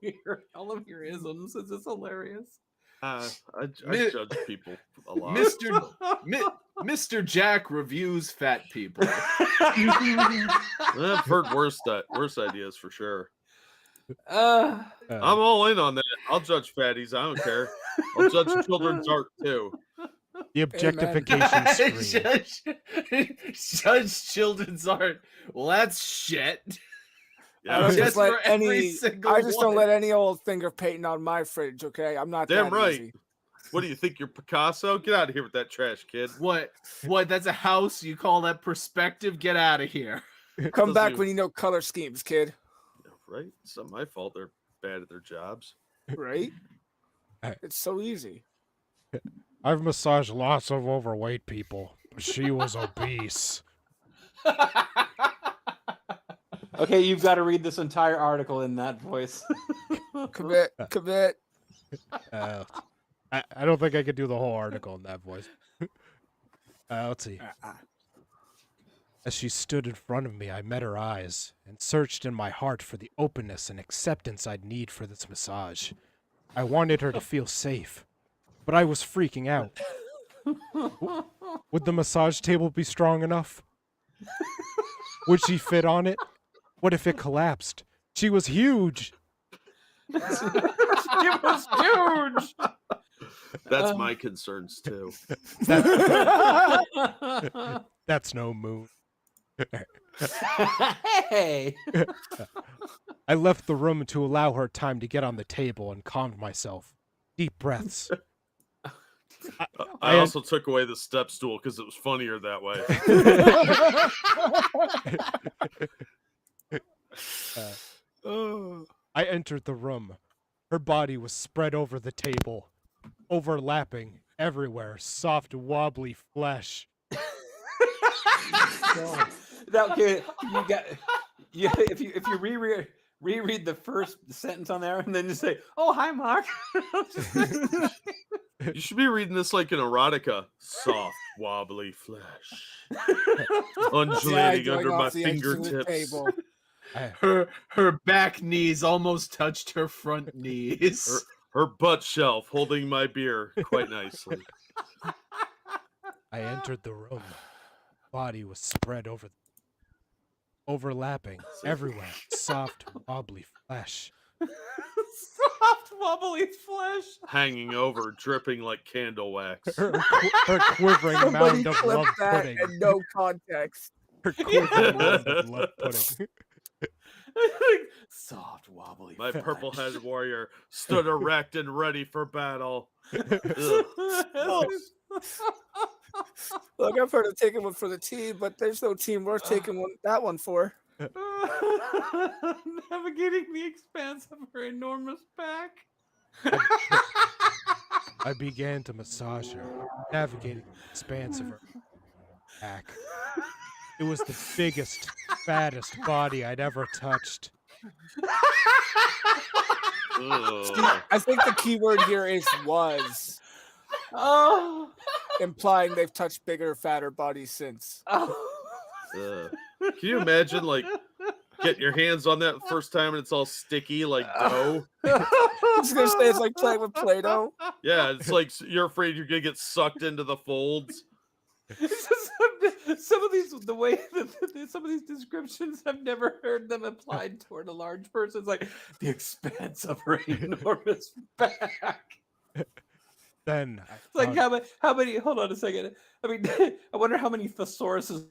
of your isms. It's just hilarious. I Mi- judge people a lot. Mr. Jack reviews fat people. I've heard worse ideas for sure. Uh, I'm all in on that. I'll judge fatties. I don't care. I'll judge children's art too. The objectification screen. Judge children's art. Well, that's shit. Yeah, I don't Just just let for every any. single I just don't one. let any old finger painting on my fridge. Okay, I'm not damn that right. easy. What do you think? You're Picasso? Get out of here with that trash, kid. What? That's a house? You call that perspective? Get out of here. Come Those back are- when you know color schemes, kid. Right? It's not my fault. They're bad at their jobs. Right? It's so easy. I've massaged lots of overweight people, but she was obese. okay, you've got to read this entire article in that voice. Commit. I don't think I could do the whole article in that voice. Let's see. As she stood in front of me, I met her eyes and searched in my heart for the openness and acceptance I'd need for this massage. I wanted her to feel safe, but I was freaking out. Would the massage table be strong enough? Would she fit on it? What if it collapsed? She was huge. It was huge. That's my concerns too. That's no move. Hey. I left the room to allow her time to get on the table and calmed myself. Deep breaths. I also took away the step stool because it was funnier that way. I entered the room. Her body was spread over the table, overlapping everywhere, soft, wobbly flesh. Now, okay, if you reread the first sentence on there and then just say, "Oh, hi, Mark." You should be reading this like an erotica. Soft, wobbly flesh. Undulating under my fingertips. Her back knees almost touched her front knees. Her butt shelf holding my beer quite nicely. I entered the room. Body was spread overlapping everywhere. Soft, wobbly flesh. Soft, wobbly flesh. Hanging over, dripping like candle wax. Her quivering Somebody mound of clip love that pudding. and no context. Her quivering mound of love pudding. Soft, wobbly. My flesh. purple-headed warrior stood erect and ready for battle. Ugh. Look, I've heard of taking one for the team, but there's no team worth taking that one for. Navigating the expanse of her enormous back. I began to massage her, navigating the expanse of her back. It was the biggest, fattest body I'd ever touched. I think the key word here is was, Oh. implying they've touched bigger, fatter bodies since. Can you imagine, like, getting your hands on that first time and it's all sticky like dough? I was gonna say it's like playing with Play-Doh. Yeah, it's like you're afraid you're gonna get sucked into the folds. Some of these, the way that some of these descriptions, I've never heard them applied toward a large person. It's like the expanse of her enormous back. Then It's like how many? Hold on a second. I mean, I wonder how many thesauruses.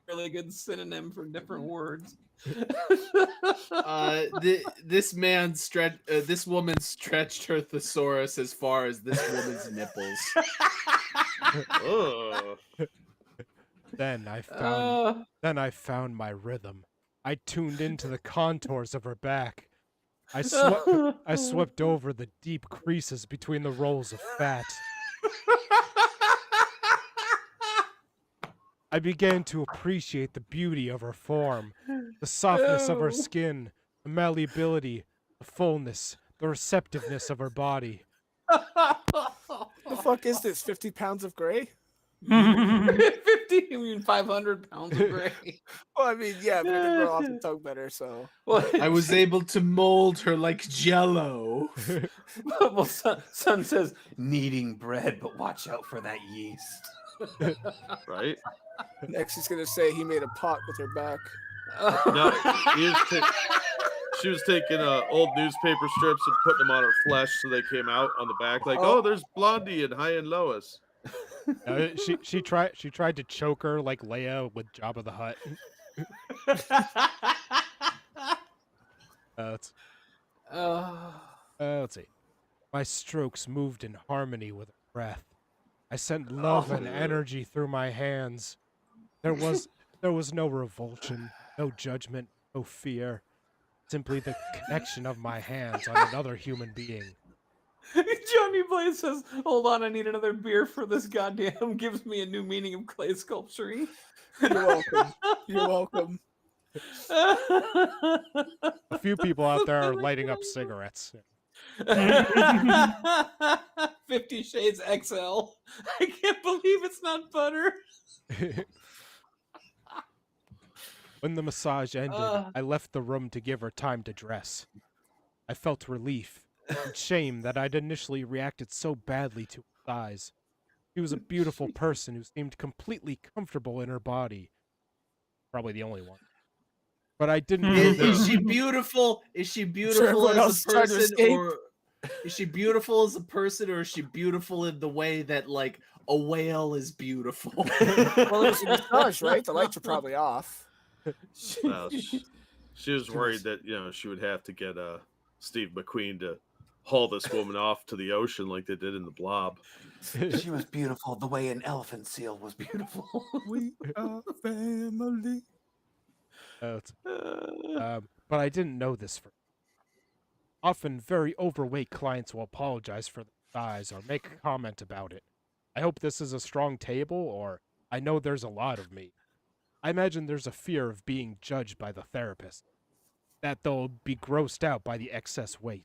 Really good synonym for different words. This woman stretched her thesaurus as far as this woman's nipples. Then I found my rhythm. I tuned into the contours of her back. I swept over the deep creases between the rolls of fat. I began to appreciate the beauty of her form, the softness of her skin, the malleability, the fullness, the receptiveness of her body. The fuck is this? 50 pounds of gray? 50, you mean 500 pounds of gray? Well, I mean, yeah, but it can grow off the tongue better, so. Well, I was able to mold her like Jello. well, son says, kneading bread, but watch out for that yeast. Right? Next, he's gonna say he made a pot with her back. No, she was taking old newspaper strips and putting them on her flesh so they came out on the back. Like, oh, there's Blondie and High and Lois. She tried to choke her like Leia with Jabba the Hutt. Let's see. My strokes moved in harmony with her breath. I sent love and energy through my hands. There was no revulsion, no judgment, no fear. Simply the connection of my hands on another human being. Johnny Blaze says, hold on, I need another beer for this goddamn gives me a new meaning of clay sculpturing. You're welcome. You're welcome. A few people out there are lighting up cigarettes. 50 Shades XL. I can't believe it's not butter. When the massage ended, I left the room to give her time to dress. I felt relief and shame that I'd initially reacted so badly to her thighs. She was a beautiful person who seemed completely comfortable in her body. Probably the only one. But I didn't know Is she beautiful? Is she beautiful as a person, or is she beautiful as a person, or is she beautiful in the way that like a whale is beautiful? Well, it was a massage, right? The lights are probably off. Well, she was worried that she would have to get Steve McQueen to haul this woman off to the ocean like they did in the Blob. She was beautiful the way an elephant seal was beautiful. We are family. But I didn't know this for. Often, very overweight clients will apologize for their thighs or make a comment about it. I hope this is a strong table, or I know there's a lot of me. I imagine there's a fear of being judged by the therapist, that they'll be grossed out by the excess weight.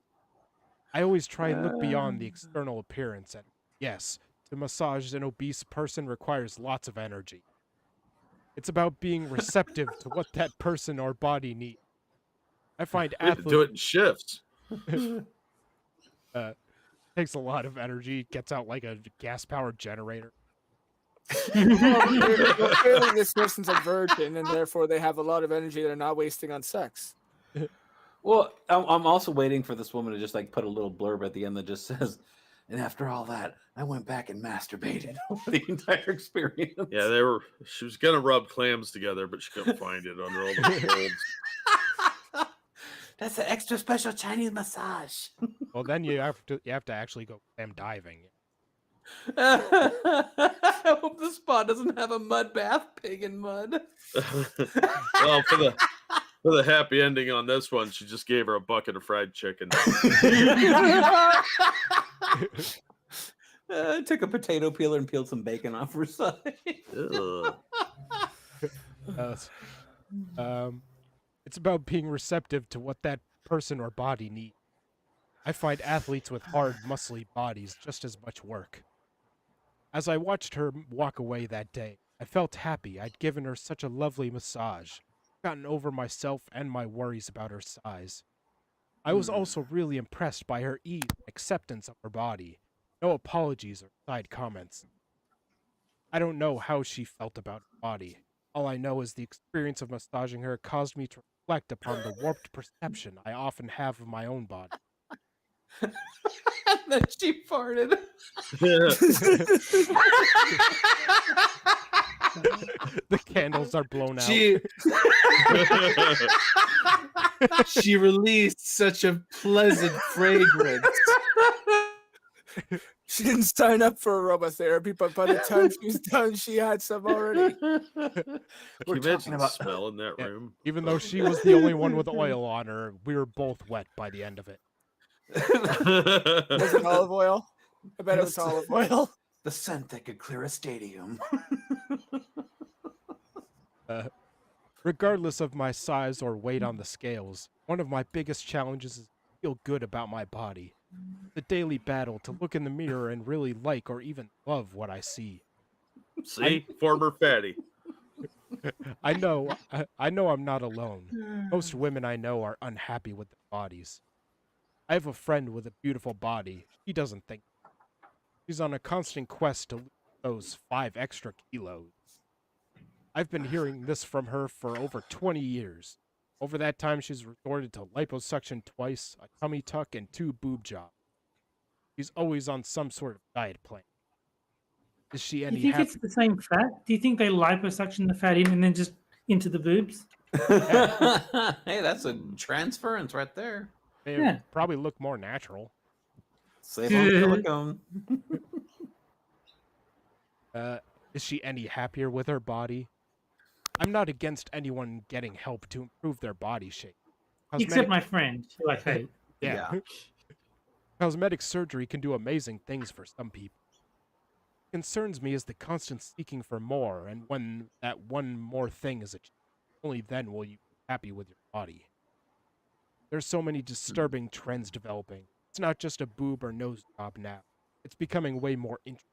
I always try and look beyond the external appearance, and yes, to massage an obese person requires lots of energy. It's about being receptive to what that person or body needs. I find athletes do it in shifts. Takes a lot of energy, gets out like a gas-powered generator. Well, clearly this person's a virgin, and therefore they have a lot of energy they're not wasting on sex. Well, I'm also waiting for this woman to just like put a little blurb at the end that just says, and after all that, I went back and masturbated over the entire experience. Yeah, she was gonna rub clams together, but she couldn't find it under all the folds. That's an extra special Chinese massage. Well, then you have to actually go clam diving. I hope the spa doesn't have a mud bath, pig in mud. Well, for the happy ending on this one, she just gave her a bucket of fried chicken. Took a potato peeler and peeled some bacon off her side. Uh, um, it's about being receptive to what that person or body needs. I find athletes with hard, muscly bodies just as much work. As I watched her walk away that day, I felt happy I'd given her such a lovely massage, gotten over myself and my worries about her size. I was also really impressed by her ease and acceptance of her body. No apologies or side comments. I don't know how she felt about her body. All I know is the experience of massaging her caused me to reflect upon the warped perception I often have of my own body. And then she farted. The candles are blown out. She released such a pleasant fragrance. She didn't sign up for aromatherapy, but by the time she was done, she had some already. Can you imagine the smell in that room? Even though she was the only one with oil on her, we were both wet by the end of it. Was it olive oil? I bet it was olive oil. The scent that could clear a stadium. Regardless of my size or weight on the scales, one of my biggest challenges is to feel good about my body. The daily battle to look in the mirror and really like or even love what I see. See, former fatty. I know I'm not alone. Most women I know are unhappy with their bodies. I have a friend with a beautiful body. She doesn't think. She's on a constant quest to lose those 5 extra kilos. I've been hearing this from her for over 20 years. Over that time, she's resorted to liposuction twice, a tummy tuck, and 2 boob jobs. She's always on some sort of diet plan. Is she Do any you think happy? it's the same fat? Do you think they liposuction the fat in and then just into the boobs? Hey, that's a transference right there. They Yeah. probably look more natural. Save on silicone. Is she any happier with her body? I'm not against anyone getting help to improve their body shape. Except my friend, who I hate. Yeah. Cosmetic surgery can do amazing things for some people. What concerns me is the constant seeking for more, and when that one more thing is achieved, only then will you be happy with your body. There's so many disturbing trends developing. It's not just a boob or nose job now. It's becoming way more interesting.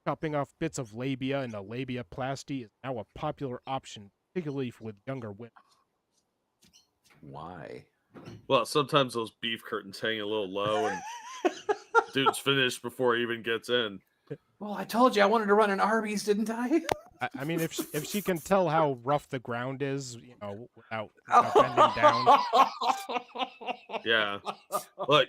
Chopping off bits of labia and a labiaplasty is now a popular option, particularly with younger women. Why? Well, sometimes those beef curtains hang a little low, and dude's finished before he even gets in. Well, I told you I wanted to run an Arby's, didn't I? I mean, if she can tell how rough the ground is, without bending down. Yeah, like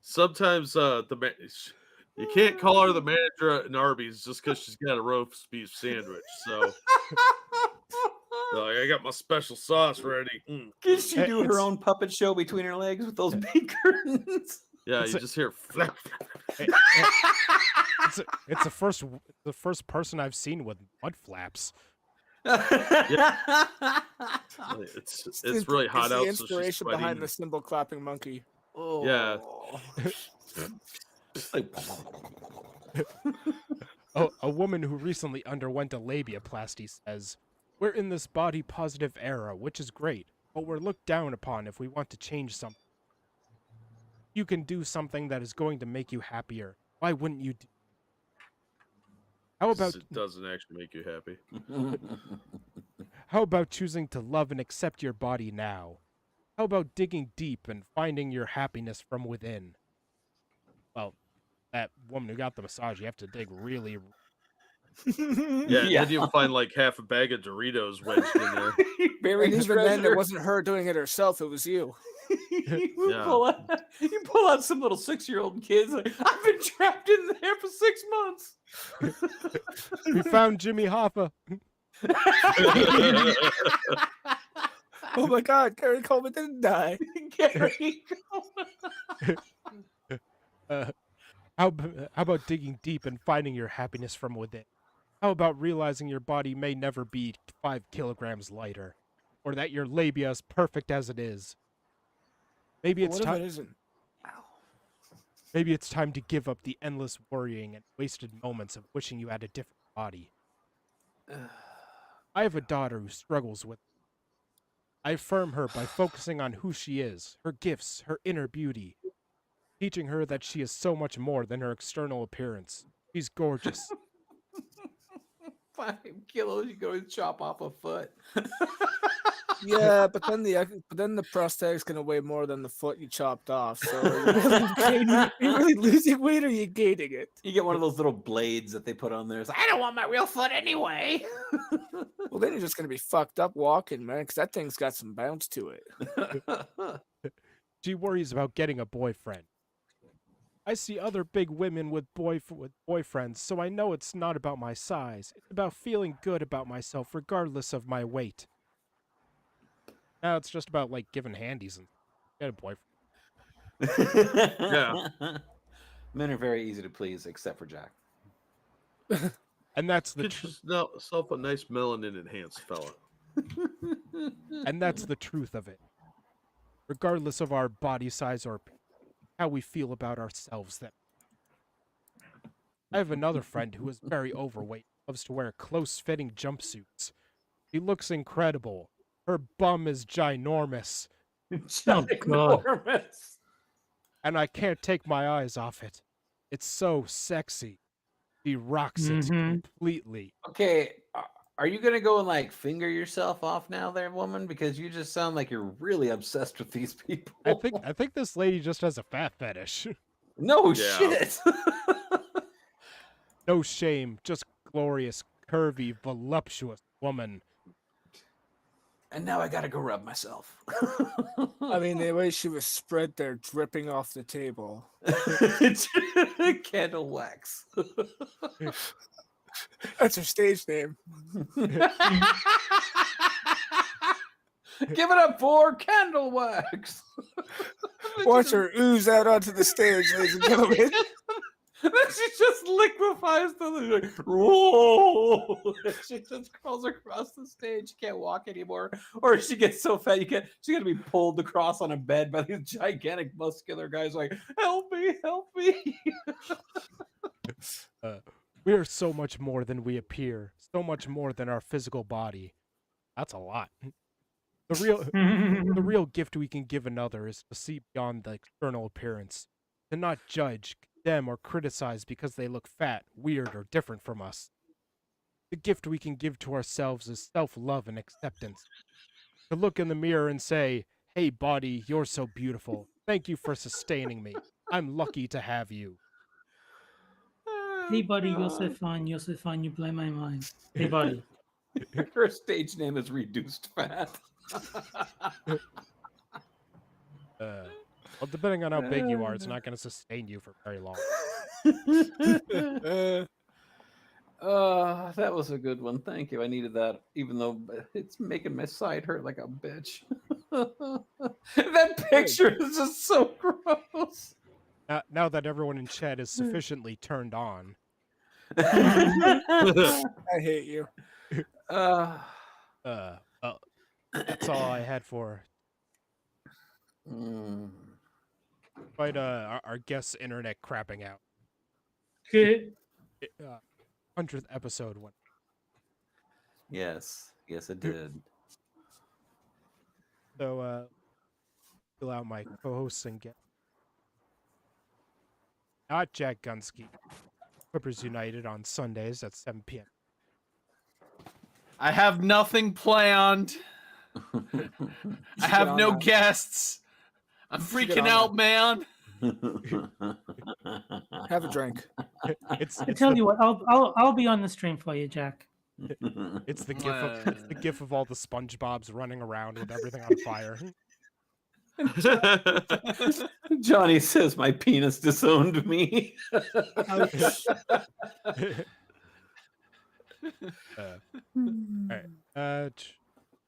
sometimes you can't call her the manager at an Arby's just because she's got a roast beef sandwich. So, I got my special sauce ready. Can she do her own puppet show between her legs with those big curtains? Yeah, you just hear flap. It's the first person I've seen with mud flaps. It's really hot the out. Inspiration so she's behind sweating. the cymbal clapping monkey. Oh. Yeah. A woman who recently underwent a labiaplasty says, "We're in this body positive era, which is great, but we're looked down upon if we want to change something. You can do something that is going to make you happier. Why wouldn't you do? How about It doesn't actually make you happy. How about choosing to love and accept your body now? How about digging deep and finding your happiness from within?" Well, that woman who got the massage, you have to dig really. Yeah, then you find like half a bag of Doritos wedged in there. And even then, it wasn't her doing it herself; it was you. You pull out some little 6-year-old kids. Like, I've been trapped in there for 6 months. We found Jimmy Hoffa. Oh my God, Gary Coleman didn't die. Gary How about digging deep and finding your happiness from within? How about realizing your body may never be 5 kilograms lighter, or that your labia is perfect as it is? Maybe it's time. Maybe it's time to give up the endless worrying and wasted moments of wishing you had a different body. I have a daughter who struggles with. I affirm her by focusing on who she is, her gifts, her inner beauty, teaching her that she is so much more than her external appearance. She's gorgeous. 5 kilos, you go and chop off a foot. Yeah, but then the prosthetic's gonna weigh more than the foot you chopped off. So are you really losing weight or are you gaining it? You get one of those little blades that they put on there. It's like, I don't want my real foot anyway. Well, then you're just gonna be fucked up walking, man, because that thing's got some bounce to it. She worries about getting a boyfriend. I see other big women with boyfriends, so I know it's not about my size. It's about feeling good about myself regardless of my weight. Now it's just about like giving handies and get a boyfriend. Yeah. Men are very easy to please, except for Jack. And that's the Get yourself a nice melanin enhanced fella. and that's the truth of it. Regardless of our body size or how we feel about ourselves, that I have another friend who is very overweight, loves to wear close-fitting jumpsuits. She looks incredible. Her bum is ginormous, Oh, God. Ginormous. and I can't take my eyes off it. It's so sexy. She rocks it Mhm. completely. Okay, are you gonna go and like finger yourself off now, there, woman? Because you just sound like you're really obsessed with these people. I think this lady just has a fat fetish. No Yeah. shit. No shame, just glorious, curvy, voluptuous woman. And now I gotta go rub myself. I mean, the way she was spread there, dripping off the table. Candle wax. That's her stage name. Give it up for Candle Wax. Watch her ooze out onto the stage, ladies and gentlemen. Then she just liquefies like, whoa! She just crawls across the stage. She can't walk anymore, or she gets so fat she's gonna be pulled across on a bed by these gigantic muscular guys. Like, help me, help me! We are so much more than we appear, so much more than our physical body. That's a lot. The real gift we can give another is to see beyond the external appearance, to not judge, condemn, or criticize because they look fat, weird, or different from us. The gift we can give to ourselves is self-love and acceptance. To look in the mirror and say, "Hey body, you're so beautiful. Thank you for sustaining me. I'm lucky to have you." Hey, buddy, you're so fine. You're so fine. You blow my mind. Hey, buddy. Her stage name is Reduced Fat. Well, depending on how big you are, it's not going to sustain you for very long. That was a good one. Thank you. I needed that, even though it's making my side hurt like a bitch. That picture is just so gross. Now that everyone in chat is sufficiently turned on, I hate you. well, that's all I had for quite our guest's internet crapping out. Good. 100th episode went. Yes, it did. So, fill out my co-hosts and get not Jack Gunsky. Clippers United on Sundays at 7 p.m. I have nothing planned. I have no guests. I'm freaking out, man. Have a drink. I tell you what, I'll be on the stream for you, Jack. It's the gif of all the SpongeBobs running around with everything on fire. Johnny says my penis disowned me. All right.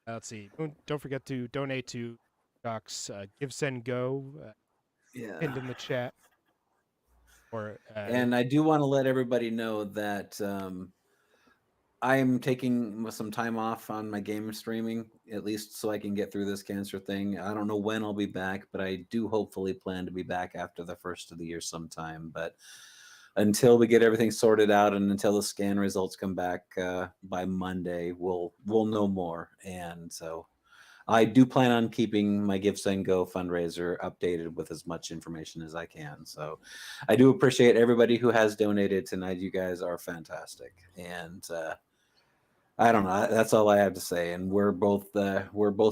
Let's see. Don't forget to donate to Doc's Give Send Go. Pinned in the chat. Or and I do want to let everybody know that I am taking some time off on my game streaming, at least so I can get through this cancer thing. I don't know when I'll be back, but I do hopefully plan to be back after the first of the year sometime. But until we get everything sorted out and until the scan results come back by Monday, we'll know more. And so I do plan on keeping my Give Send Go fundraiser updated with as much information as I can. So I do appreciate everybody who has donated tonight. You guys are fantastic. And I don't know. That's all I have to say. And we're both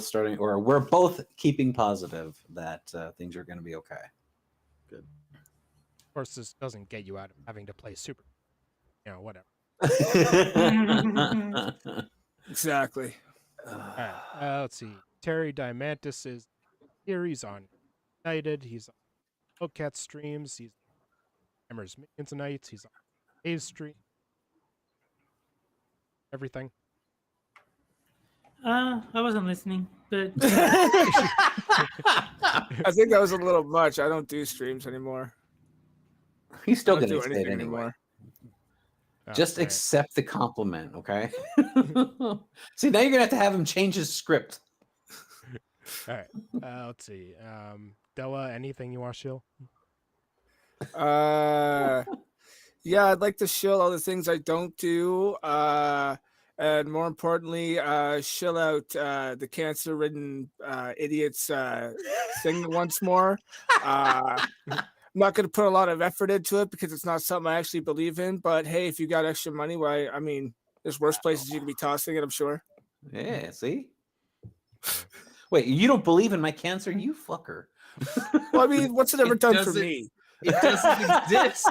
starting, or we're both keeping positive that things are going to be okay. Good. Of course, this doesn't get you out of having to play Super. Whatever. Exactly. All right. Let's see. Terry Diamantis is here. He's on United. He's on Hellcat streams. He's on Hammer's Minions tonight. He's on Dave's stream. Everything. I wasn't listening, but I think that was a little much. I don't do streams anymore. He's still I going don't to do say it anything anyway. anymore. Just Right. accept the compliment, okay? See, now you're going to have him change his script. All right. Let's see. Della, anything you want to shill? Yeah, I'd like to shill all the things I don't do. And more importantly, shill out the cancer-ridden idiots thing once more. I'm not going to put a lot of effort into it because it's not something I actually believe in. But hey, if you got extra money, why? I mean, there's worse places you can be tossing it, I'm sure. Yeah, see? Wait, you don't believe in my cancer, you fucker. Well, I mean, what's it ever done for doesn't- me? It doesn't exist.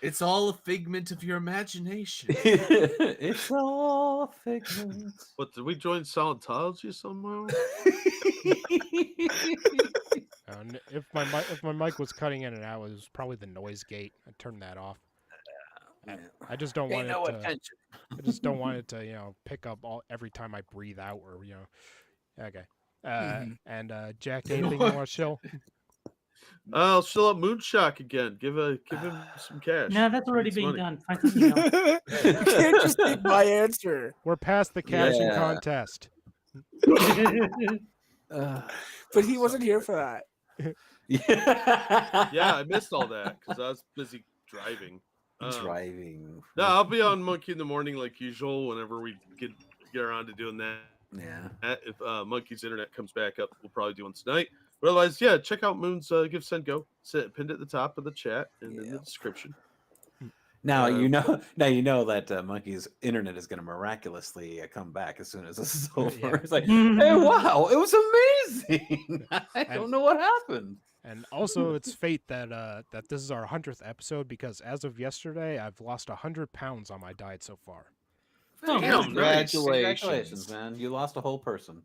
It's all a figment of your imagination. It's all figment. What, did we join Scientology somehow? If my mic was cutting in and out, it was probably the noise gate. I turned that off. I just don't want it to. attention. I just don't want it to pick up every time I breathe out or Okay. And Jack, anything you want to shill? I'll shill up Moonshock again. Give him some cash. no, that's already Some being money. done. Find something else. You can't just take my answer. We're past the Caption Yeah. contest. But he wasn't here for that. Yeah, I missed all that because I was busy driving. Driving. No, I'll be on Monkey in the Morning like usual whenever we get around to doing that. Yeah. If Monkey's internet comes back up, we'll probably do one tonight. But otherwise, yeah, check out Moon's Give Send Go. Pinned at the top of the chat and in the description. Now you know that Monkey's internet is going to miraculously come back as soon as this is over. Yeah. It's like, hey, wow, it was amazing. I don't know what happened. And also, it's fate that that this is our 100th episode because as of yesterday, I've lost 100 pounds on my diet so far. Oh, Damn, Congratulations, man! You lost a whole person.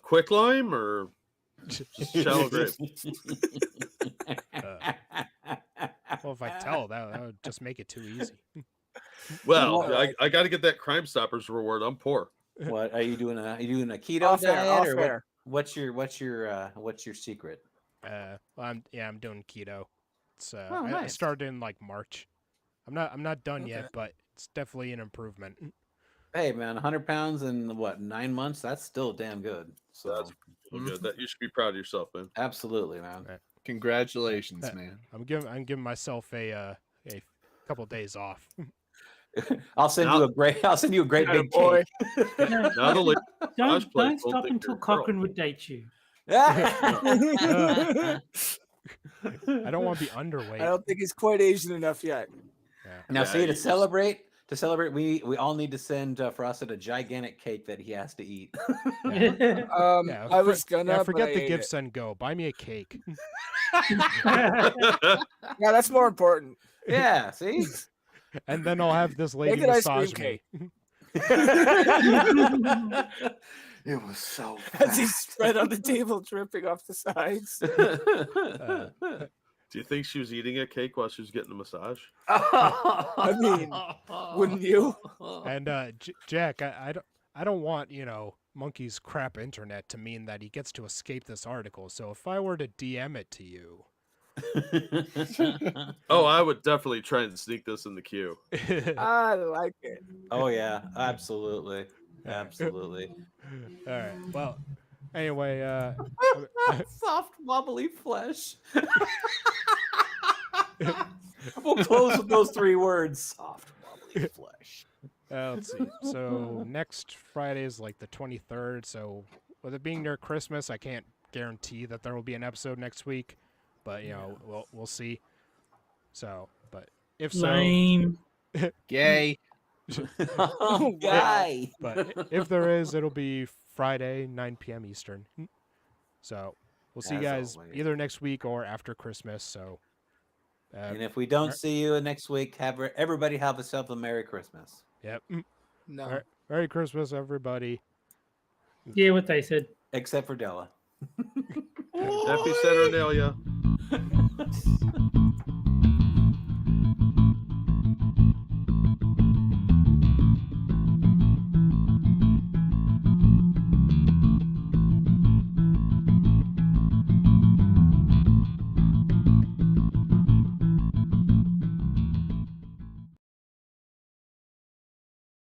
Quick lime or shallow grave? Well, if I tell that would just make it too easy. Well, I got to get that Crime Stoppers reward. I'm poor. What are you doing? Are you doing a keto Off air, diet off or what, air. what's your secret? I'm doing keto. It's Oh, I nice. started in like March. I'm not done yet, but it's definitely an improvement. Hey, man, 100 pounds in what 9 months? That's still damn good. So That's good. That you should be proud of yourself, man. absolutely, man. Congratulations, man. I'm giving myself a couple days off. I'll send you a great big boy. cake. Not only Don't players stop don't think until you're a girl. Cochran would date you. I don't want to be underweight. I don't think he's quite Asian enough yet. Now, Yeah, see, you to just- celebrate, we all need to send Frosted a gigantic cake that he has to eat. Yeah, I was gonna. but forget I the ate give it. send go. Buy me a cake. Yeah, that's more important. Yeah, see. And then I'll have this lady Make an ice cream massage me. cake. It was so As he's fast. spread on the table, dripping off the sides. Do you think she was eating a cake while she was getting a massage? I mean, wouldn't you? And Jack, I don't want Monkey's crap internet to mean that he gets to escape this article. So if I were to DM it to you, Oh, I would definitely try and sneak this in the queue. I like it. Oh yeah, absolutely, absolutely. All right. Well, Anyway, Soft wobbly flesh. We'll close with those 3 words. Soft wobbly flesh. let's see. So next Friday is like the 23rd. So with it being near Christmas, I can't guarantee that there will be an episode next week, but we'll see. So, but if so, Lame. Gay. Oh, guy. but if there is, it'll be Friday, 9 p.m. Eastern. So we'll see you As guys always. either next week or after Christmas. So, And if we don't see you next week, everybody have yourself a Merry Christmas. yep. No. Merry Christmas, everybody. Yeah, what they said. Except for Della. Happy Saturnalia.